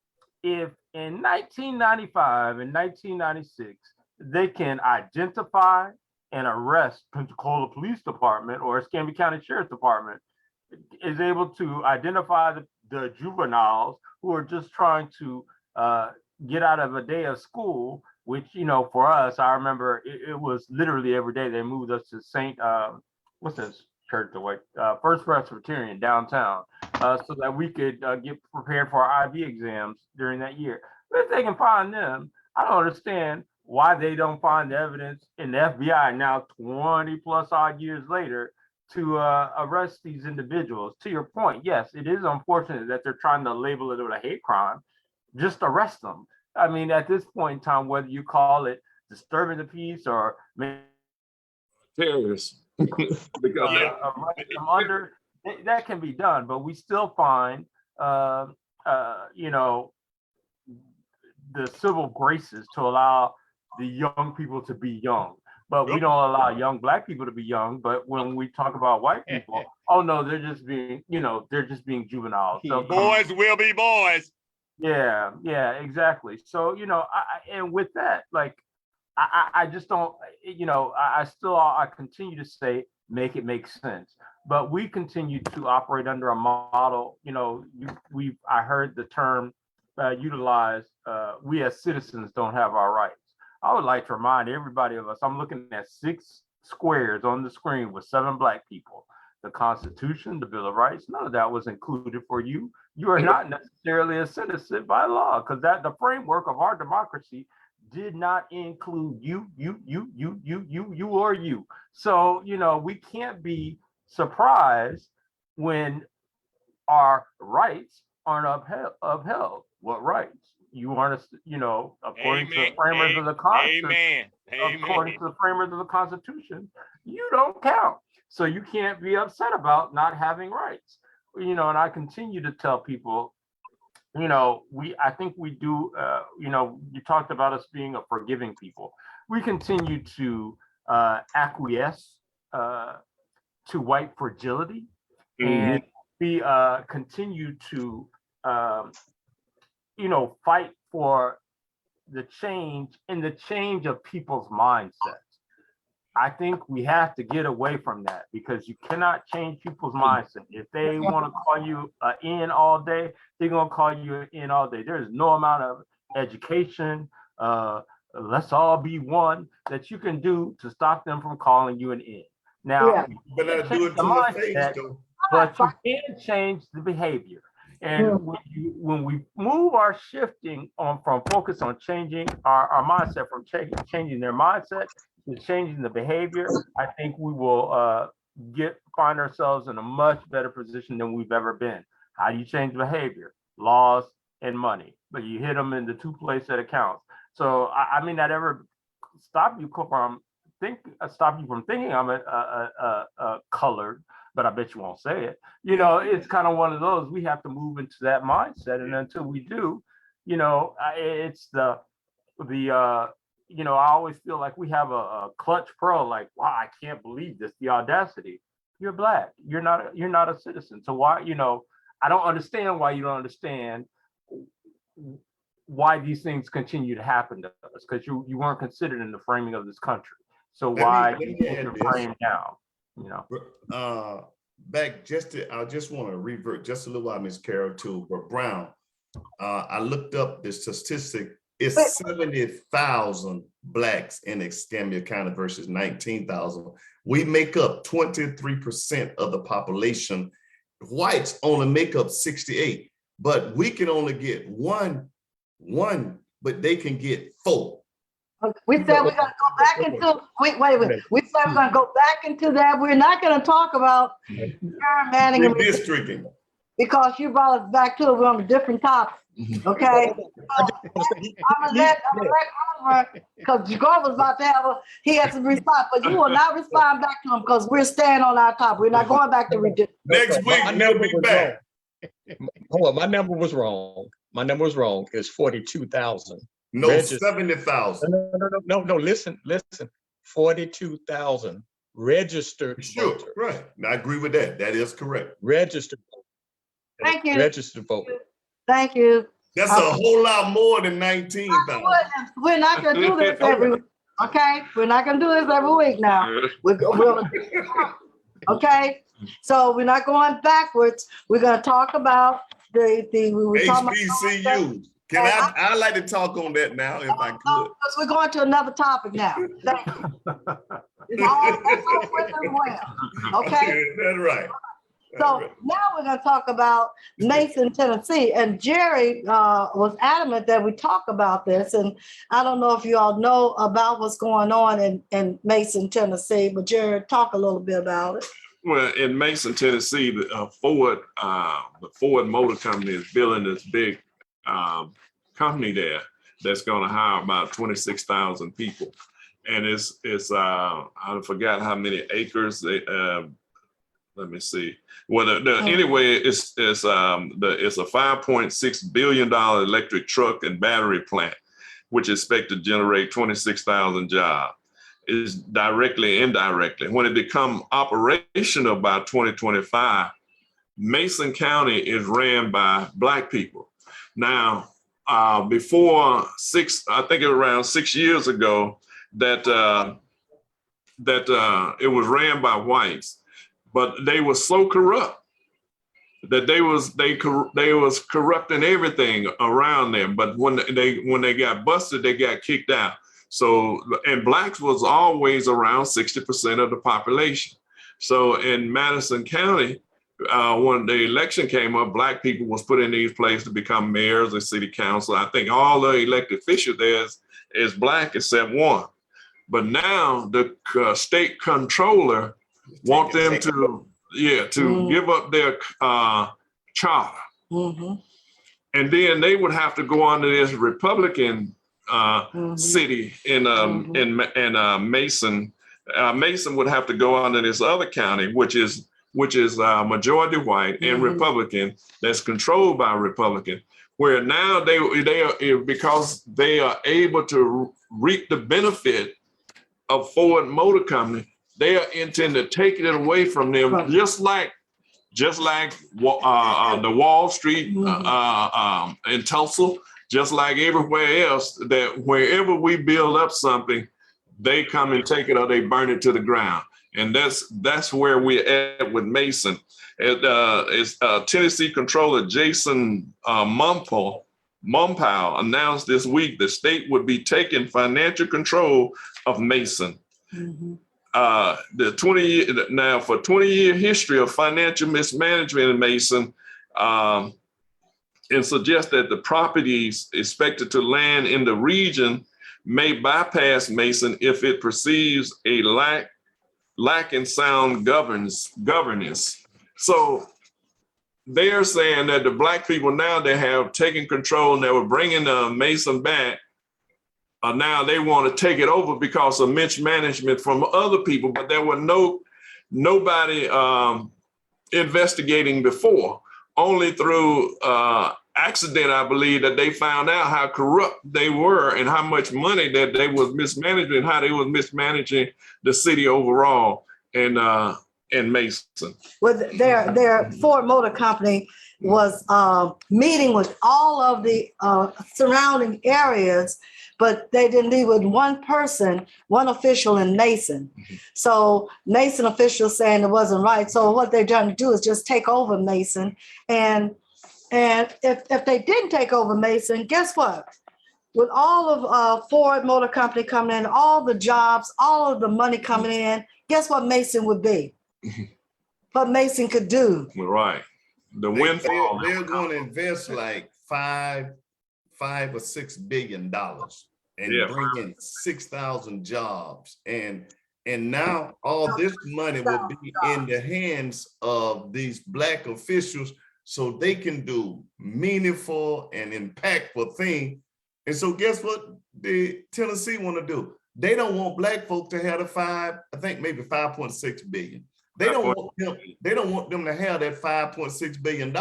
S7: if in 1995 and 1996, they can identify and arrest Pensacola Police Department or Escambia County Sheriff's Department is able to identify the juveniles who are just trying to get out of a day of school, which, you know, for us, I remember it was literally every day they moved us to what's this church, First Presbyterian downtown, so that we could get prepared for our IB exams during that year. But if they can find them, I don't understand why they don't find the evidence in the FBI now 20 plus odd years later to arrest these individuals. To your point, yes, it is unfortunate that they're trying to label it a hate crime. Just arrest them. I mean, at this point in time, whether you call it disturbing the peace or
S1: terrorists. Because
S7: under, that can be done, but we still find, you know, the civil graces to allow the young people to be young, but we don't allow young Black people to be young. But when we talk about white people, oh no, they're just being, you know, they're just being juveniles. So
S3: boys will be boys.
S7: Yeah, exactly. So, you know, and with that, like, I just don't, you know, I continue to say, make it make sense. But we continue to operate under a model, you know, I heard the term utilized, we as citizens don't have our rights. I would like to remind everybody of us, I'm looking at 6 squares on the screen with 7 Black people. The Constitution, the Bill of Rights, none of that was included for you. You are not necessarily a citizen by law, because that the framework of our democracy did not include you, or you. So, you know, we can't be surprised when our rights aren't upheld. What rights? You aren't, you know, according to the framers of the Constitution.
S3: Amen.
S7: According to the framers of the Constitution, you don't count. So you can't be upset about not having rights. You know, and I continue to tell people, you know, I think we do, you know, you talked about us being a forgiving people. We continue to acquiesce to white fragility, and we continue to, you know, fight for the change of people's mindsets. I think we have to get away from that, because you cannot change people's mindset. If they want to call you in all day, they're going to call you in all day. There's no amount of education, let's all be one, that you can do to stop them from calling you an in. Now,
S4: But I do it to my face, though.
S7: but you can change the behavior. And when we move our shifting from focus on changing our mindset, from changing their mindset to changing the behavior, I think we will find ourselves in a much better position than we've ever been. How do you change behavior? Laws and money, but you hit them in the 2 places that it counts. So I mean, that ever stop you from thinking I'm a colored, but I bet you won't say it. You know, it's kind of one of those, we have to move into that mindset. And until we do, you know, it's the you know, I always feel like we have a clutch pearl, like, wow, I can't believe this, the audacity. You're Black, you're not a citizen. So why, you know, I don't understand why you don't understand why these things continue to happen to us, because you weren't considered in the framing of this country. So why
S4: Let me
S7: you
S4: add
S7: can
S4: this.
S7: frame down, you know?
S4: Back I just want to revert just a little while, Ms. Carol, to Brown. I looked up the statistic. It's 70,000 Blacks in Escambia County versus 19,000. We make up 23% of the population. Whites only make up 68, but we can only get one, but they can get 4.
S2: We said we're gonna go back into, wait. We said we're gonna go back into that. We're not gonna talk about gerrymandering and
S4: Redistricting.
S2: because you brought us back to it. We're on a different topic. Okay. I'm gonna let Oliver, because Jacob was about to he has to respond, but you will not respond back to him because we're staying on our topic. We're not going back to redistricting.
S4: Next week, we'll be back.
S5: Hold on, my number was wrong. My number was wrong. It's 42,000.
S4: No,
S5: Registered.
S4: 70,000.
S5: No, listen. 42,000 registered
S4: Sure,
S5: voters.
S4: right. I agree with that. That is correct.
S5: Registered.
S2: Thank you.
S5: Registered voters.
S2: Thank you.
S4: That's a whole lot more than 19,000.
S2: We're not gonna do this every week. Okay, we're not gonna do this every week now. Okay, so we're not going backwards. We're gonna talk about we were talking about
S4: HBCUs. I'd like to talk on that now if I could.
S2: because we're going to another topic now. Thank you. It's all with and well. Okay,
S4: That's right.
S2: so now we're gonna talk about Mason, Tennessee, and Jerry was adamant that we talk about this, and I don't know if you all know about what's going on in Mason, Tennessee, but Jerry, talk a little bit about it.
S1: Well, in Mason, Tennessee, the Ford Motor Company is building this big company there that's going to hire about 26,000 people, and it's I forgot how many acres they. Let me see. Well, anyway, it's a $5.6 billion electric truck and battery plant, which is expected to generate 26,000 jobs. Is directly, indirectly. When it become operational by 2025, Mason County is ran by Black people. Now, before I think it was around 6 years ago, that it was ran by whites. But they were so corrupt that they was corrupting everything around them. But when they got busted, they got kicked out. So, and blacks was always around 60% of the population. So in Madison County, when the election came up, black people was put in these places to become mayors and city council. I think all the elected officials there is black except one. But now the state controller want them to, give up their charter.
S2: Mhm.
S1: And then they would have to go under this Republican city in Mason. Mason would have to go under this other county, which is majority white and Republican, that's controlled by Republican. Where now they are, because they are able to reap the benefit of Ford Motor Company, they are intending to take it away from them,
S2: Right.
S1: just like the Wall Street in Tulsa, just like everywhere else, that wherever we build up something, they come and take it or they burn it to the ground. And that's where we're at with Mason. It's Tennessee Controller Jason Mumpow announced this week the state would be taking financial control of Mason. The 20-year history of financial mismanagement in Mason, and suggests that the properties expected to land in the region may bypass Mason if it perceives a lack in sound governance. So they are saying that the black people now they have taken control and they were bringing Mason back. Now they want to take it over because of mismanagement from other people, but there were nobody investigating before. Only through accident, I believe, that they found out how corrupt they were and how much money that they was mismanaging, and how they was mismanaging the city overall in Mason.
S2: Well, their Ford Motor Company was meeting with all of the surrounding areas, but they didn't leave with one person, one official in Mason. So Mason officials saying it wasn't right. So what they're trying to do is just take over Mason. And if they didn't take over Mason, guess what? With all of Ford Motor Company coming in, all the jobs, all of the money coming in, guess what Mason would be? What Mason could do.
S1: Right. The windfall.
S4: They're going to invest like $5 or $6 billion and bring in 6,000 jobs. And now all this money will be in the hands of these black officials so they can do meaningful and impactful things. And so guess what the Tennessee want to do? They don't want black folk to have maybe 5.6 billion. They don't want them to have that $5.6 billion.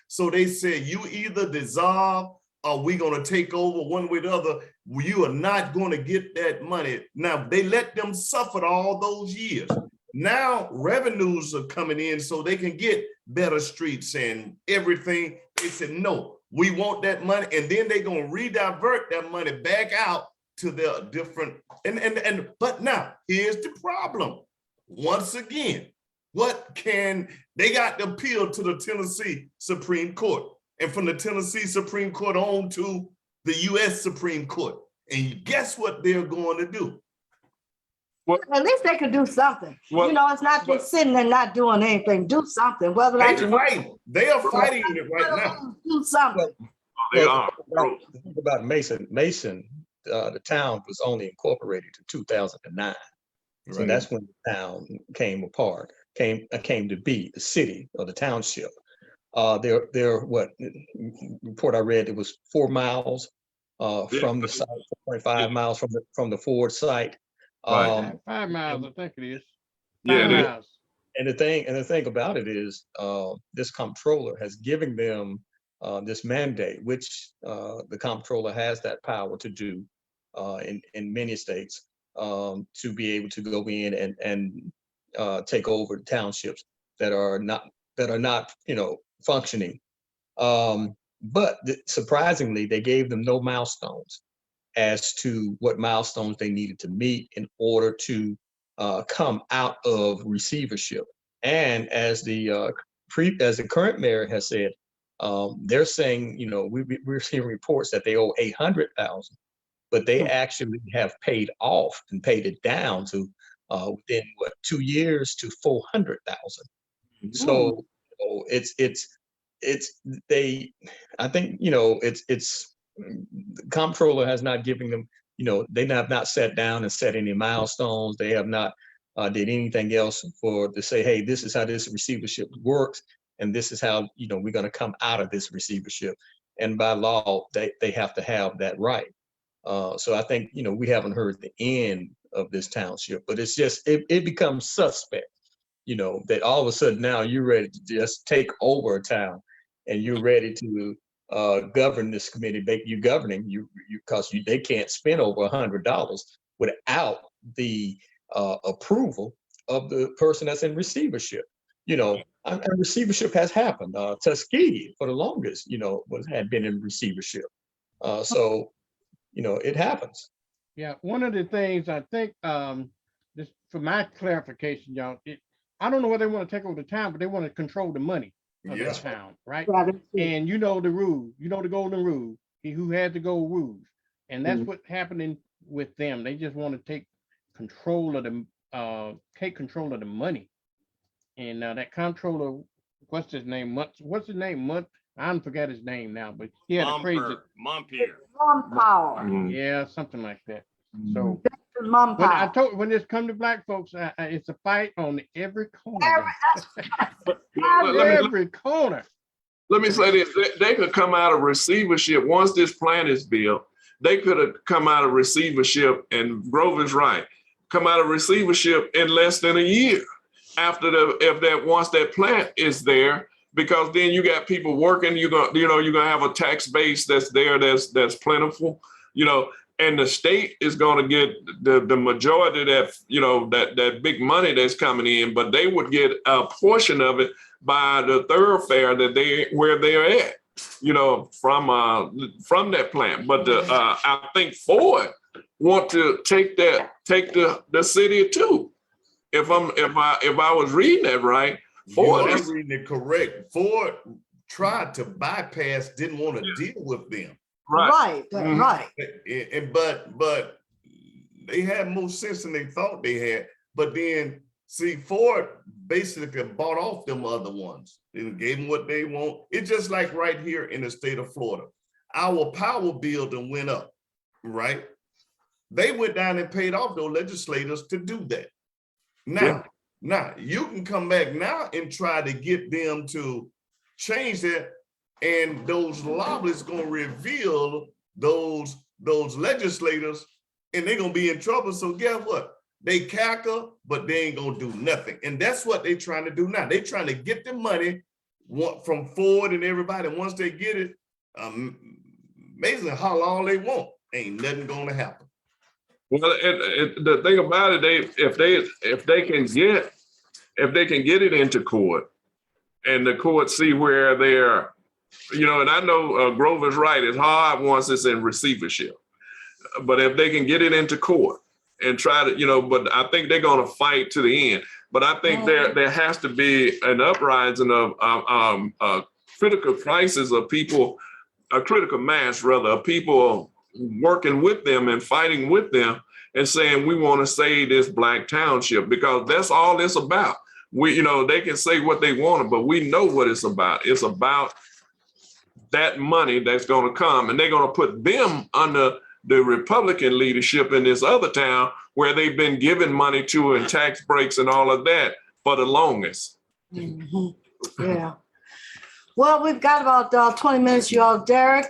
S4: So they said, you either dissolve or we're going to take over one way or the other. You are not going to get that money. Now, they let them suffer all those years. Now, revenues are coming in so they can get better streets and everything. They said, no, we want that money. And then they're going to redivert that money back out to their different. But now, here's the problem. Once again, they got to appeal to the Tennessee Supreme Court, and from the Tennessee Supreme Court on to the U.S. Supreme Court. And guess what they're going to do?
S2: At least they could do something. It's not just sitting there not doing anything. Do something. Whether
S4: they are fighting it right now.
S2: Do something.
S1: They are.
S5: The thing about Mason, the town was only incorporated in 2009. So that's when the town came apart. Came to be the city or the township. What report I read, it was 4 miles from the site, 4.5 miles from the Ford site.
S6: 5 miles, I think it is.
S1: Yeah,
S6: 5 miles.
S5: And the thing about it is, this comptroller has given them this mandate, which the comptroller has that power to do in many states, to be able to go in and take over the townships that are not functioning. But surprisingly, they gave them no milestones as to what milestones they needed to meet in order to come out of receivership. And as the current mayor has said, they're saying, we're seeing reports that they owe $800,000 but they actually have paid off and paid it down to within 2 years to 400,000. So it's they, I think, it's the comptroller has not given them, they have not sat down and set any milestones. They have not did anything else to say, hey, this is how this receivership works, and this is how we're going to come out of this receivership. And by law, they have to have that right. So I think we haven't heard the end of this township, but it's just it becomes suspect, that all of a sudden now you're ready to just take over a town, and you're ready to govern this committee. You governing because they can't spend over $100 without the approval of the person that's in receivership. And receivership has happened. Tuskegee for the longest, had been in receivership. So it happens.
S6: Yeah, one of the things I think, just for my clarification, y'all, I don't know whether they want to take over the town, but they want to control the money of the
S4: Yes.
S6: town, right?
S2: Right.
S6: And you know the rule, the golden rule, he who has the gold rules. And that's what's happening with them. They just want to take control of the money. And that comptroller, what's his name? I forgot his name now, but he had a crazy,
S3: Montpelier.
S2: Mom power.
S1: Mm.
S6: yeah, something like that. So
S2: Mom power.
S6: when it's come to black folks, it's a fight on every corner. Every corner.
S1: Let me say this, they could come out of receivership, once this plan is built, they could have come out of receivership, and Grover's right, come out of receivership in less than a year after once that plant is there, because then you got people working, you're gonna have a tax base that's there, that's plentiful, and the state is gonna get the majority of that, that big money that's coming in, but they would get a portion of it by the thoroughfare where they're at, from that plant. But I think Ford want to take the city too. If I was reading that right, Ford
S4: You are
S1: is
S4: reading it correct. Ford tried to bypass, didn't want to deal with them.
S1: right.
S2: Right.
S4: But they had more sense than they thought they had. But then see, Ford basically bought off them other ones and gave them what they want. It's just like right here in the state of Florida. Our power bill done went up, right? They went down and paid off those legislators to do that. Now you can come back now and try to get them to change that, and those lobbyists gonna reveal those legislators, and they're gonna be in trouble. So guess what? They cackle, but they ain't gonna do nothing. And that's what they're trying to do now. They're trying to get the money from Ford and everybody. And once they get it, amazing how long they want. Ain't nothing gonna happen.
S1: Well, the thing about it, if they can get it into court, and the court see where they're, and I know Grover's right. It's hard once it's in receivership, but if they can get it into court and try to, but I think they're going to fight to the end. But I think there has to be an uprising of critical crisis of people, a critical mass rather, of people working with them and fighting with them and saying, we want to save this black township, because that's all it's about. They can say what they want, but we know what it's about. It's about that money that's going to come, and they're going to put them under the Republican leadership in this other town where they've been giving money to and tax breaks and all of that for the longest.
S2: Mhm. Yeah. Well, we've got about 20 minutes, y'all. Derek,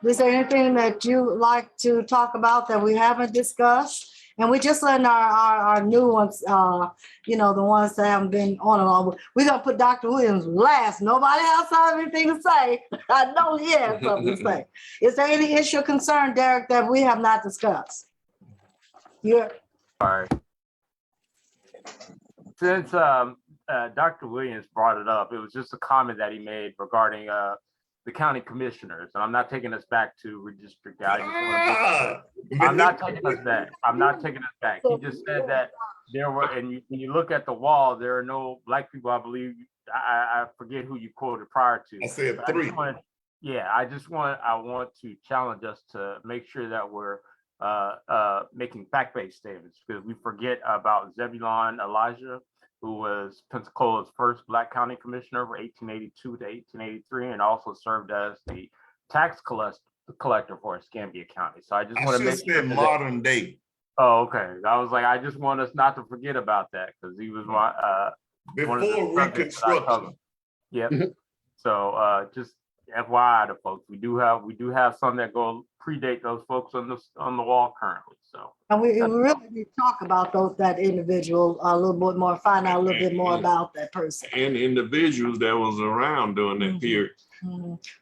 S2: is there anything that you like to talk about that we haven't discussed? And we're just letting our new ones, the ones that haven't been on and on. We're going to put Dr. Williams last. Nobody else has anything to say. I know he has something to say. Is there any issue or concern, Derek, that we have not discussed? Yeah.
S7: All right. Since Dr. Williams brought it up, it was just a comment that he made regarding the county commissioners. And I'm not taking us back to redistricting. I'm not taking us back. I'm not taking us back. He just said that there were, and when you look at the wall, there are no black people, I believe. I forget who you quoted prior to.
S4: I said
S7: But
S4: 3.
S7: I want to challenge us to make sure that we're making fact-based statements, because we forget about Zebulon Elijah, who was Pensacola's first Black county commissioner from 1882 to 1883, and also served as the tax collector for Escambia County. So I just
S4: I
S7: want to
S4: should
S7: make
S4: say
S7: sure that,
S4: modern day.
S7: oh, okay. I was like, I just want us not to forget about that, because he was one of the
S4: Before
S7: subjects that I covered.
S4: Reconstruction.
S7: Yep. So just FYI to folks, we do have some that go predate those folks on the wall currently. So
S2: And we really need to talk about that individual a little bit more, find out a little bit more about that person.
S1: And individuals that was around during that
S2: Mhm.
S1: period.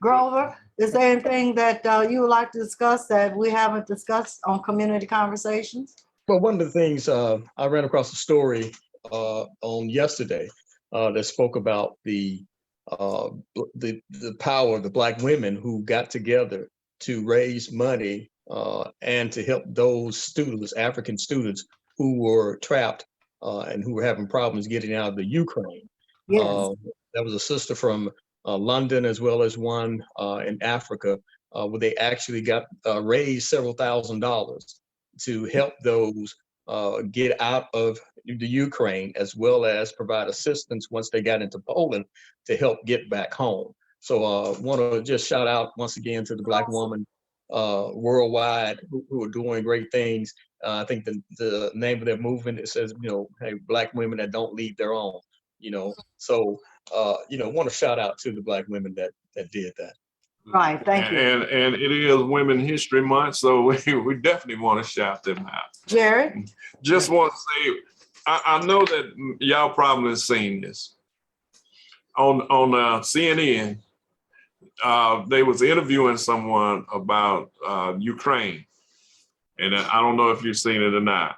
S2: Grover, is there anything that you would like to discuss that we haven't discussed on community conversations?
S5: Well, one of the things I ran across a story on yesterday that spoke about the power of the Black women who got together to raise money and to help those students, African students, who were trapped and who were having problems getting out of the Ukraine.
S2: Yes.
S5: There was a sister from London, as well as one in Africa, where they actually got raised several $1,000s to help those get out of the Ukraine, as well as provide assistance once they got into Poland to help get back home. So want to just shout out once again to the Black woman worldwide who are doing great things. I think the name of their movement, it says, hey, Black women that don't leave their own, so want to shout out to the Black women that did that.
S2: Right, thank you.
S1: And it is Women History Month, so we definitely want to shout them out.
S2: Jerry?
S1: Just want to say, I know that y'all probably have seen this. On CNN, they was interviewing someone about Ukraine. And I don't know if you've seen it or not.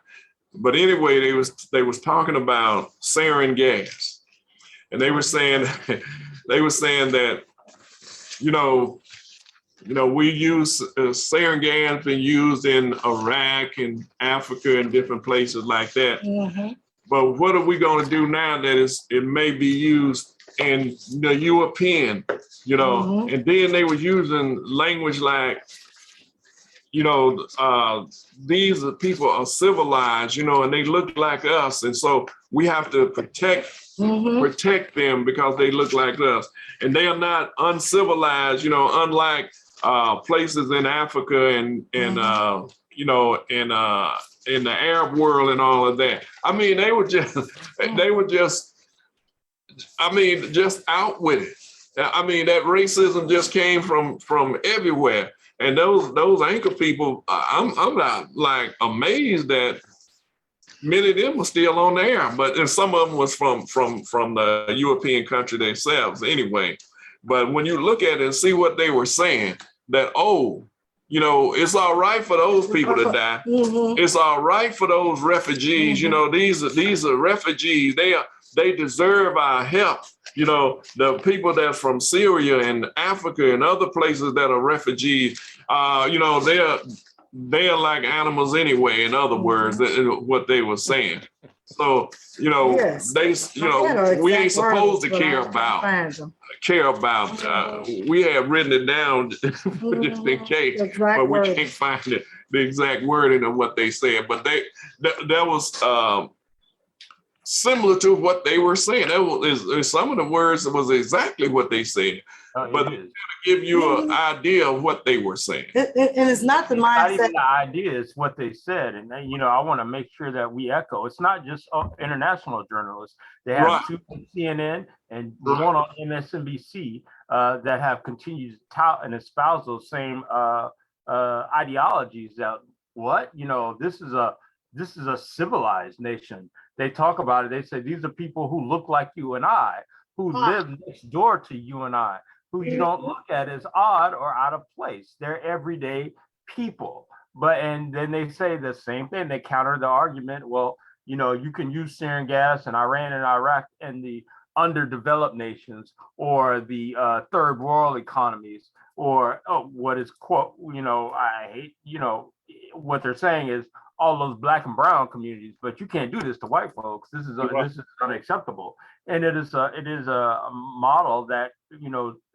S1: But anyway, they was talking about sarin gas. And they were saying that, we use sarin gas been used in Iraq and Africa and different places like that.
S2: Mhm.
S1: But what are we going to do now that it may be used in the European,
S2: Mhm.
S1: And then they were using language like, these are people are civilized, and they look like us. And so we have to
S2: Mhm.
S1: protect them because they look like us. And they are not uncivilized, unlike places in Africa and in the Arab world and all of that. I mean, they were just out with it. I mean, that racism just came from everywhere. And those anchor people, I'm not like amazed that many of them were still on the air, and some of them was from the European country themselves anyway. But when you look at it and see what they were saying, that it's all right for those people to die.
S2: Mhm.
S1: It's all right for those refugees. These are refugees. They deserve our help. The people that's from Syria and Africa and other places that are refugees, they're like animals anyway, in other words, what they were saying. So,
S2: Yes.
S1: we ain't supposed to care about, we have written it down just in case, but we can't find the exact wording of what they said. But that was similar to what they were saying. That was some of the words was exactly what they said. But
S7: it is.
S1: Give you an idea of what they were saying.
S2: And it's not the
S7: Not
S2: mindset.
S7: even the idea, is what they said. And I want to make sure that we echo. It's not just international journalists. They have
S1: Right.
S7: two on CNN and
S1: Right.
S7: one on MSNBC that have continued to tout and espouse those same ideologies. That this is a civilized nation. They talk about it. They say these are people who look like you and I, who live next door to you and I, who you don't look at as odd or out of place. They're everyday people. And then they say the same thing. They counter the argument. Well, you can use sarin gas in Iran and Iraq and the underdeveloped nations, or the third world economies, or what is quote, I hate, what they're saying is all those Black and brown communities, but you can't do this to white folks. This is unacceptable. And it is a model that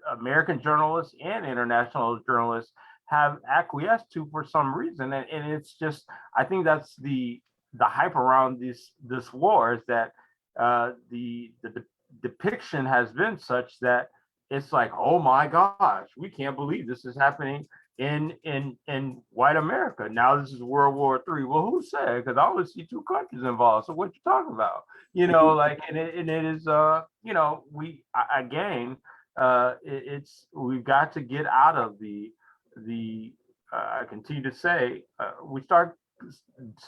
S7: American journalists and international journalists have acquiesced to for some reason. And it's just, I think that's the hype around this war is that the depiction has been such that it's like, oh my gosh, we can't believe this is happening in white America. Now this is World War III. Well, who said? Because I only see 2 countries involved. So what you talking about? You know, like, and it is, you know, we've got to get out of I continue to say, we start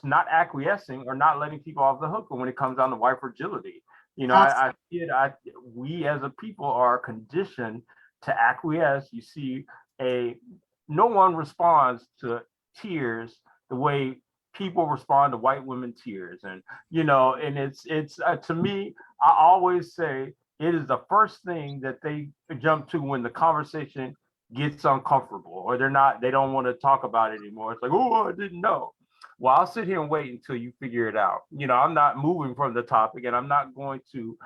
S7: not acquiescing or not letting people off the hook when it comes down to white fragility. You know, we as a people are conditioned to acquiesce. You see no one responds to tears the way people respond to white women tears. And, you know, and it's to me, I always say it is the first thing that they jump to when the conversation gets uncomfortable or they don't want to talk about it anymore. It's like, oh, I didn't know. Well, I'll sit here and wait until you figure it out. You know, I'm not moving from the topic, and I'm not going to,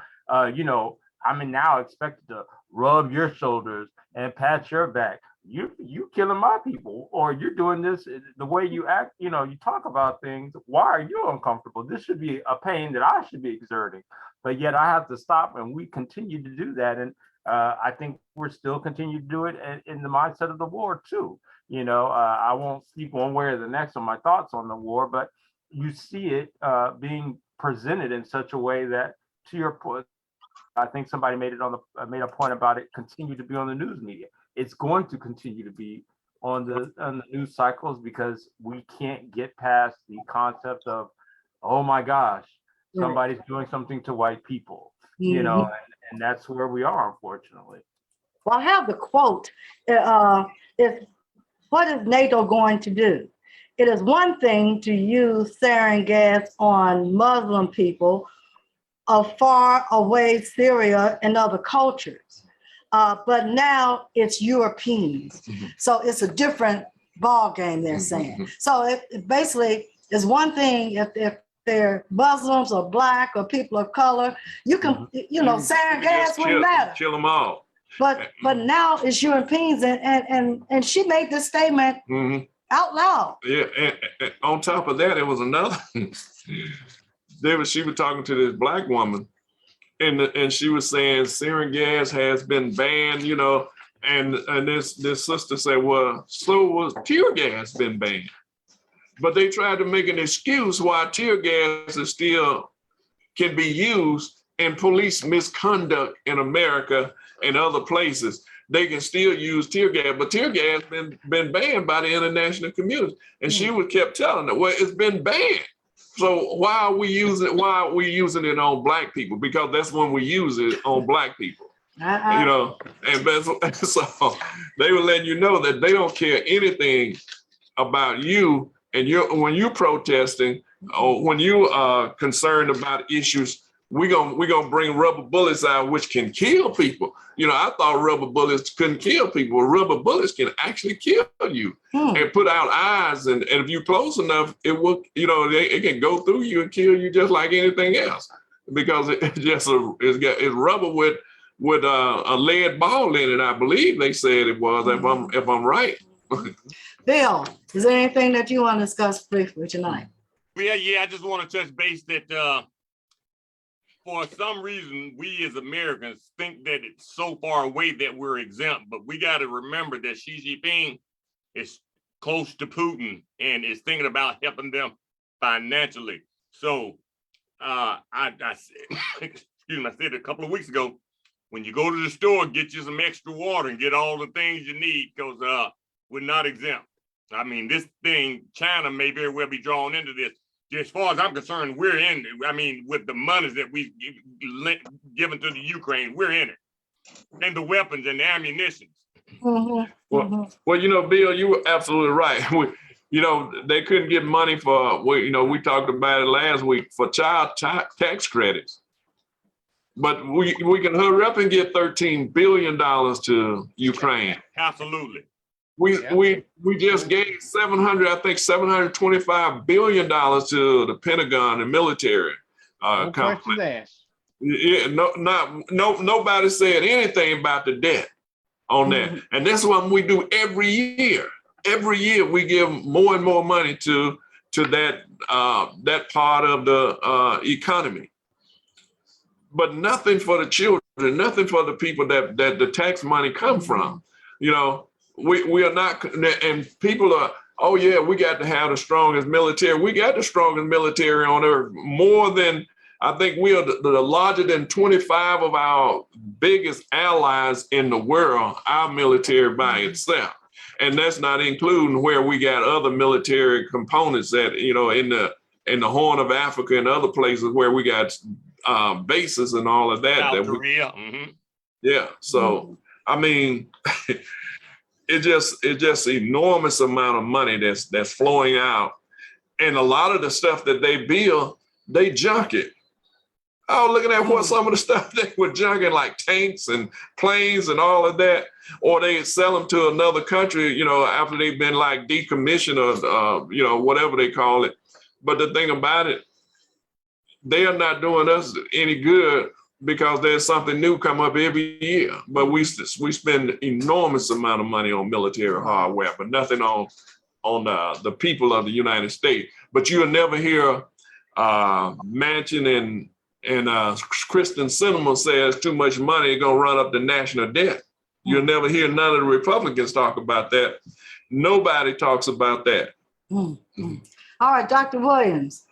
S7: you know, I'm now expected to rub your shoulders and pat your back. You killing my people, or you're doing this the way you act. You know, you talk about things. Why are you uncomfortable? This should be a pain that I should be exerting, but yet I have to stop, and we continue to do that. And I think we're still continue to do it in the mindset of the war too. You know, I won't speak one way or the next on my thoughts on the war, but you see it being presented in such a way that, to your point, I think somebody made a point about it. Continue to be on the news media. It's going to continue to be on the news cycles because we can't get past the concept of, oh my gosh, somebody's doing something to white people. You know, and that's where we are, unfortunately.
S2: Well, I have the quote. What is NATO going to do? It is one thing to use sarin gas on Muslim people of far away Syria and other cultures. But now it's Europeans. So it's a different ball game, they're saying. So it basically is one thing if they're Muslims or Black or people of color, you can, you know, sarin gas wouldn't matter.
S1: Kill them all.
S2: But now it's Europeans, and she made this statement out loud.
S1: Yeah, and on top of that, it was another. She was talking to this Black woman, and she was saying sarin gas has been banned, you know, and this sister said, well, so was tear gas been banned, but they tried to make an excuse why tear gas is still can be used in police misconduct in America and other places. They can still use tear gas, but tear gas been banned by the international community. And she kept telling her, well, it's been banned. So why are we using it on Black people? Because that's when we use it on Black people. You know, and so they were letting you know that they don't care anything about you and when you're protesting or when you are concerned about issues. We're gonna bring rubber bullets out, which can kill people. You know, I thought rubber bullets couldn't kill people. Rubber bullets can actually kill you and put out eyes. And if you're close enough, it will, you know, it can go through you and kill you just like anything else, because it's rubber with a lead ball in it. I believe they said it was, if I'm right.
S2: Bill, is there anything that you want to discuss briefly tonight?
S3: Yeah, I just want to touch base that for some reason, we as Americans think that it's so far away that we're exempt, but we got to remember that Xi Jinping is close to Putin and is thinking about helping them financially. So I said a couple of weeks ago, when you go to the store, get you some extra water and get all the things you need, because we're not exempt. I mean, this thing, China may very well be drawn into this. As far as I'm concerned, we're in it. I mean, with the monies that we've given to the Ukraine, we're in it. And the weapons and the ammunition.
S1: Well, you know, Bill, you were absolutely right. You know, they couldn't get money for, you know, we talked about it last week, for child tax credits. But we can hurry up and get $13 billion to Ukraine.
S3: Absolutely.
S1: We just gave $725 billion to the Pentagon and military complex. Yeah, nobody said anything about the debt on that, and that's what we do every year. every year we give more and more money to that part of the economy, but nothing for the children, nothing for the people that the tax money come from. You know, we are not, and people are, oh yeah, we got to have the strongest military. We got the strongest military on earth, more than, I think we are the larger than 25 of our biggest allies in the world, our military by itself. And that's not including where we got other military components that, you know, in the Horn of Africa and other places where we got bases and all of that.
S3: South Korea. Mhm.
S1: Yeah. So, I mean, it's just enormous amount of money that's flowing out. And a lot of the stuff that they build, they junk it. Oh, looking at what some of the stuff they were junking, like tanks and planes and all of that, or they sell them to another country, you know, after they've been like decommissioned or, you know, whatever they call it. But the thing about it, they are not doing us any good because there's something new come up every year. But we spend enormous amount of money on military hardware, but nothing on the people of the United States. But you'll never hear Manchin and Kristen Sinema says too much money is gonna run up the national debt. You'll never hear none of the Republicans talk about that. Nobody talks about that.
S2: All right, Dr. Williams.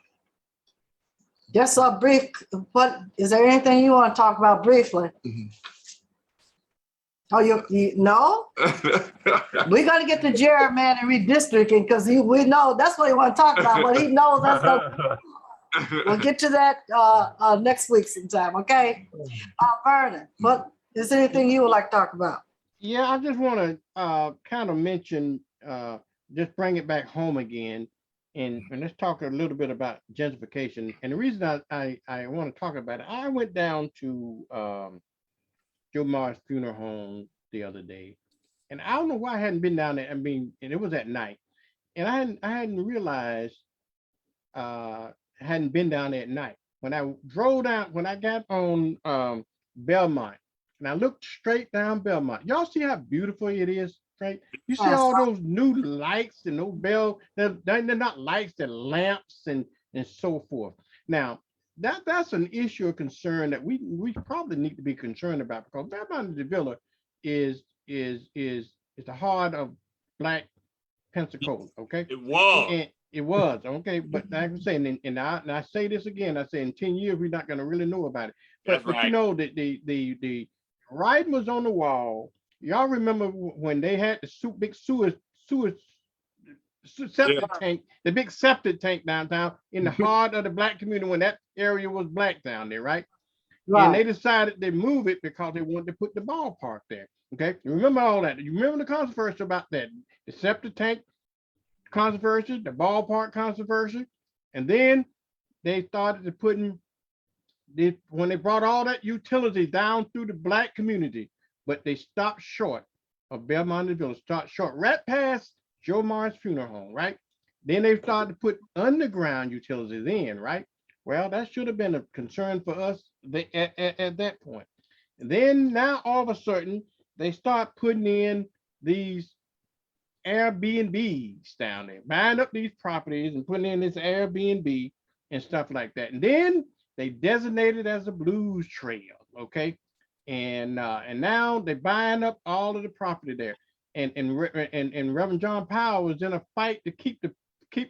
S2: Just a brief, what is there anything you want to talk about briefly? Oh, you no? We're gonna get to gerrymandering and redistricting because we know that's what he want to talk about. What he knows that's gonna. We'll get to that next week sometime, okay? Vernon, what is there anything you would like to talk about?
S6: Yeah, I just want to kind of mention, just bring it back home again, and let's talk a little bit about gentrification. And the reason I want to talk about it, I went down to Joe Mars Funeral Home the other day, and I don't know why I hadn't been down there. I mean, and it was at night, and I hadn't realized. Hadn't been down there at night. When I drove down, when I got on Belmont, and I looked straight down Belmont, y'all see how beautiful it is, right? You see all those new lights and those bells, they're not lights, they're lamps and so forth. Now, that's an issue of concern that we probably need to be concerned about, because Belmont and Davila is the heart of Black Pensacola, okay?
S3: It was.
S6: And it was, okay, but like I'm saying, and I say this again, I say in 10 years, we're not gonna really know about it. But
S3: That's right.
S6: you know, the writing was on the wall. Y'all remember when they had the big sewer septic tank, the big septic tank downtown in the heart of the Black community when that area was Black down there, right? And they decided to move it because they wanted to put the ballpark there, okay? You remember all that. You remember the controversy about that, the septic tank controversy, the ballpark controversy, and then they started to putting when they brought all that utility down through the Black community, but they stopped short of Belmont and Village, stopped short right past Joe Mars Funeral Home, right? Then they started to put underground utilities in, right? Well, that should have been a concern for us at that point. And then now all of a sudden they start putting in these Airbnbs down there, buying up these properties and putting in this Airbnb and stuff like that. And then they designate it as a blues trail, okay? And now they're buying up all of the property there. And Reverend John Powell was in a fight to keep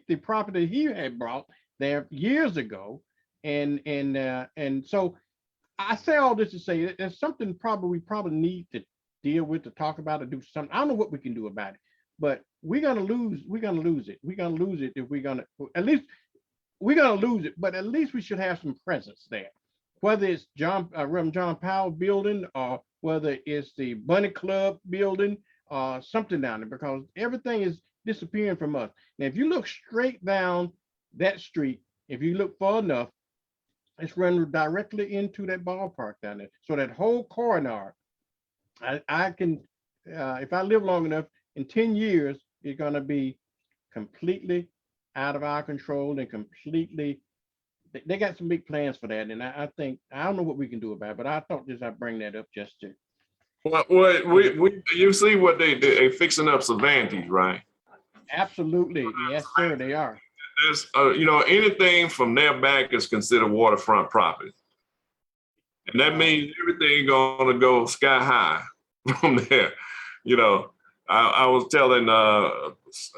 S6: the property he had brought there years ago. And so I say all this to say that there's something we probably need to deal with, to talk about, or do something. I don't know what we can do about it. But we're gonna lose it. We're gonna lose it if we're gonna lose it, but at least we should have some presence there. Whether it's Reverend John Powell building, or whether it's the Bunny Club building, or something down there, because everything is disappearing from us. Now, if you look straight down that street, if you look far enough, it's running directly into that ballpark down there. So that whole corridor, I can, if I live long enough, in 10 years, it's going to be completely out of our control and completely, they got some big plans for that. And I think, I don't know what we can do about it, but I thought I'd bring that up just to.
S1: Well, you see what they fixing up Cervantes, right?
S6: Absolutely. Yes, sir, they are.
S1: There's, anything from there back is considered waterfront property. And that means everything gonna go sky high from there. I was telling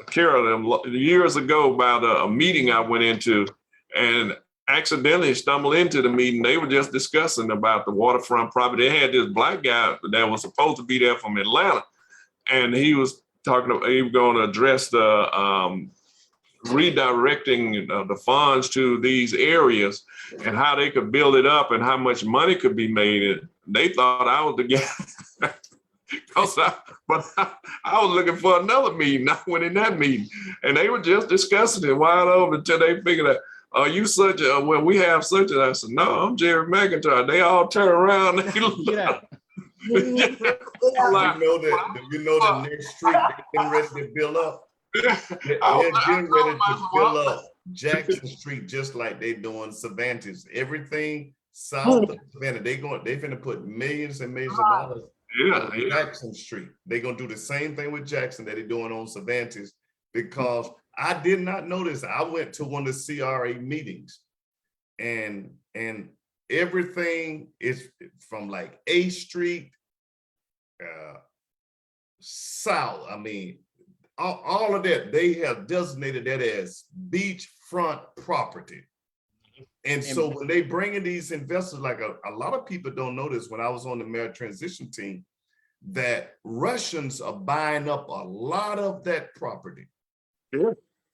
S1: Carol them years ago about a meeting I went into and accidentally stumbled into the meeting. They were just discussing about the waterfront property. They had this black guy that was supposed to be there from Atlanta. And he was talking about, he was going to address the redirecting the funds to these areas and how they could build it up and how much money could be made. And they thought I was the guy. But I was looking for another meeting. I went in that meeting and they were just discussing it wide open until they figured out, are you such a, well, we have such a, I said, no, I'm Jerry McIntyre. They all turn around. They look
S6: Yeah.
S1: like,
S4: You know the next street they're getting ready to build up. They're getting ready to fill up Jackson Street just like they doing Cervantes. Everything south of Savannah, they finna put millions and millions of dollars on Jackson Street. They're gonna do the same thing with Jackson that they're doing on Cervantes, because I did not notice. I went to one of the CRA meetings and everything is from like A Street south. I mean, all of that, they have designated that as beachfront property. And so when they bring in these investors, like a lot of people don't notice, when I was on the mayor transition team, that Russians are buying up a lot of that property.
S1: Yeah.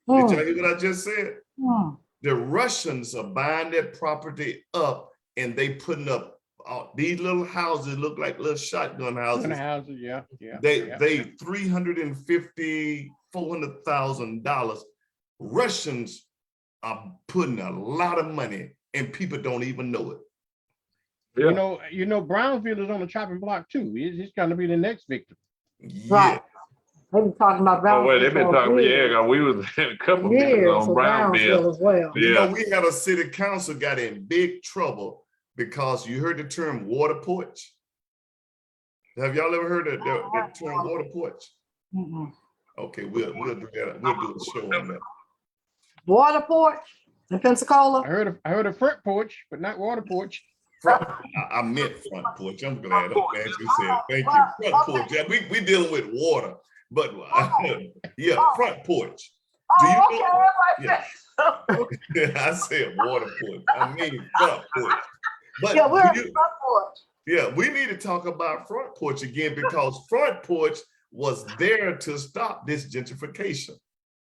S4: Did y'all hear what I just said?
S2: Hmm.
S4: The Russians are buying that property up and they putting up these little houses, look like little shotgun houses.
S6: Houses, yeah.
S4: They $350,000, $400,000. Russians are putting a lot of money and people don't even know it.
S1: Yeah.
S6: You know, Brownsville is on the chopping block too. He's gonna be the next victim.
S4: Yeah.
S2: Right. They've been talking about
S1: Oh, well, they've been
S2: Brownsville
S1: talking,
S2: for years.
S1: yeah, we was in a couple of meetings
S2: Years
S1: on
S2: of Brownsville
S1: Brownville.
S2: as well.
S4: You
S1: Yeah.
S4: know, we had a city council got in big trouble because you heard the term water porch. Have y'all ever heard of the term water porch?
S2: Mm-mm.
S4: Okay, we'll do that. We'll do a show on that.
S2: Water porch in Pensacola.
S6: I heard a front porch, but not water porch.
S4: I meant front porch. I'm glad you said it. Thank you. Front porch. Yeah, we dealing with water, but yeah, front porch. Do you know? Yeah. I said water porch. I mean front porch. But
S2: Yeah, we're
S4: do you-
S2: front porch.
S4: yeah, we need to talk about front porch again, because front porch was there to stop this gentrification.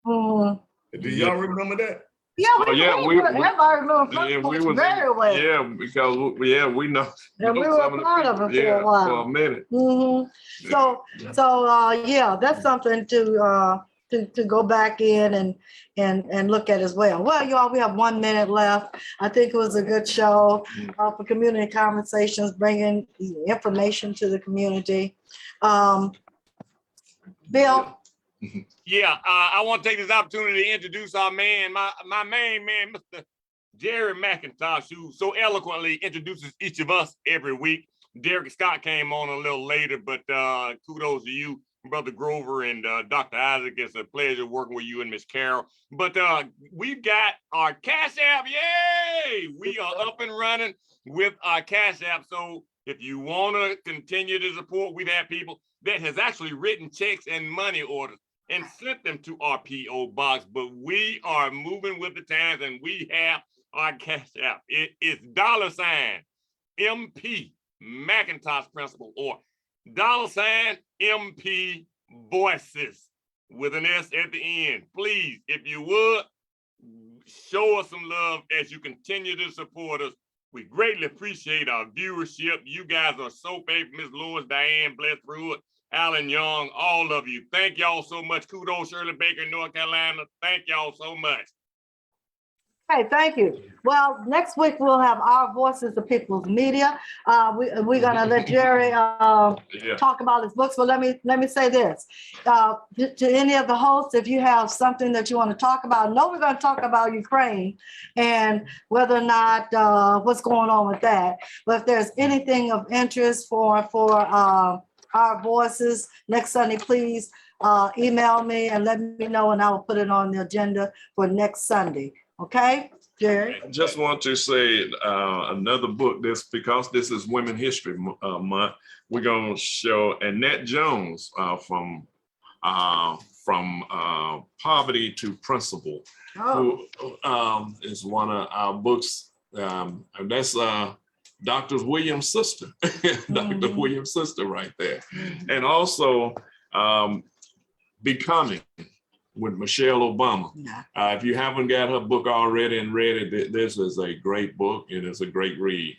S2: Mhm.
S4: Do y'all remember that?
S2: Yeah,
S1: Oh, yeah,
S2: everybody remember
S1: Yeah,
S2: front
S1: we
S2: porch
S1: was,
S2: very well.
S1: yeah, because, we know.
S2: And we
S1: know
S2: were
S1: some of the
S2: part of
S1: people,
S2: it for a
S1: yeah,
S2: while.
S1: For a minute.
S2: Mhm. So yeah, that's something to go back in and look at as well. Well, y'all, we have 1 minute left. I think it was a good show for community conversations, bringing information to the community. Bill.
S3: Yeah, I want to take this opportunity to introduce our man, my main man, Mr. Jerry McIntosh, who so eloquently introduces each of us every week. Derek Scott came on a little later, but kudos to you, Brother Grover and Dr. Isaac. It's a pleasure working with you and Miss Carol. But we've got our Cash App. Yay! We are up and running with our Cash App. So if you want to continue to support, we've had people that has actually written checks and money orders and sent them to our P.O. box. But we are moving with the times and we have our Cash App. It is $MP McIntosh Principal, or $MP Voices with an S at the end. Please, if you would, show us some love as you continue to support us. We greatly appreciate our viewership. You guys are so faithful. Ms. Lewis, Diane, Bless Pruitt, Alan Young, all of you. Thank y'all so much. Kudos, Shirley Baker, North Carolina. Thank y'all so much.
S2: Hey, thank you. Well, next week we'll have Our Voices, the People's Media. We're gonna let Jerry talk about his books, but let me say this. To any of the hosts, if you have something that you want to talk about, I know we're gonna talk about Ukraine and whether or not what's going on with that. But if there's anything of interest for Our Voices next Sunday, please email me and let me know, and I will put it on the agenda for next Sunday. Okay, Jerry?
S1: I just want to say another book, this because this is Women History Month, we're gonna show Annette Jones from Poverty to Principle,
S2: Oh,
S1: who is one of our books. And that's Dr. Williams' sister, Dr. Williams' sister right there. And also Becoming with Michelle Obama.
S2: yeah.
S1: If you haven't got her book already and read it, this is a great book. It is a great read.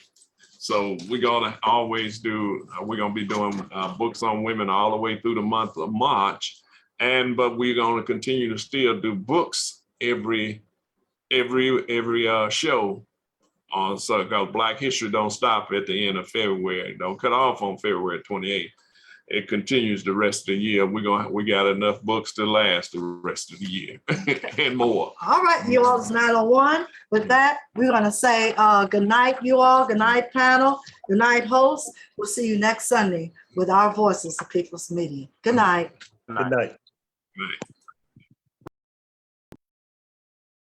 S1: So we're gonna always do, we're gonna be doing books on women all the way through the month of March. But we're gonna continue to still do books every show on, so because Black History don't stop at the end of February, don't cut off on February 28th. It continues the rest of the year. We got enough books to last the rest of the year and more.
S2: All right, you all, it's 9:01. With that, we're gonna say good night, you all. Good night, panel. Good night, host. We'll see you next Sunday with our Voices of People's Media. Good night.
S5: Good night.
S1: Right.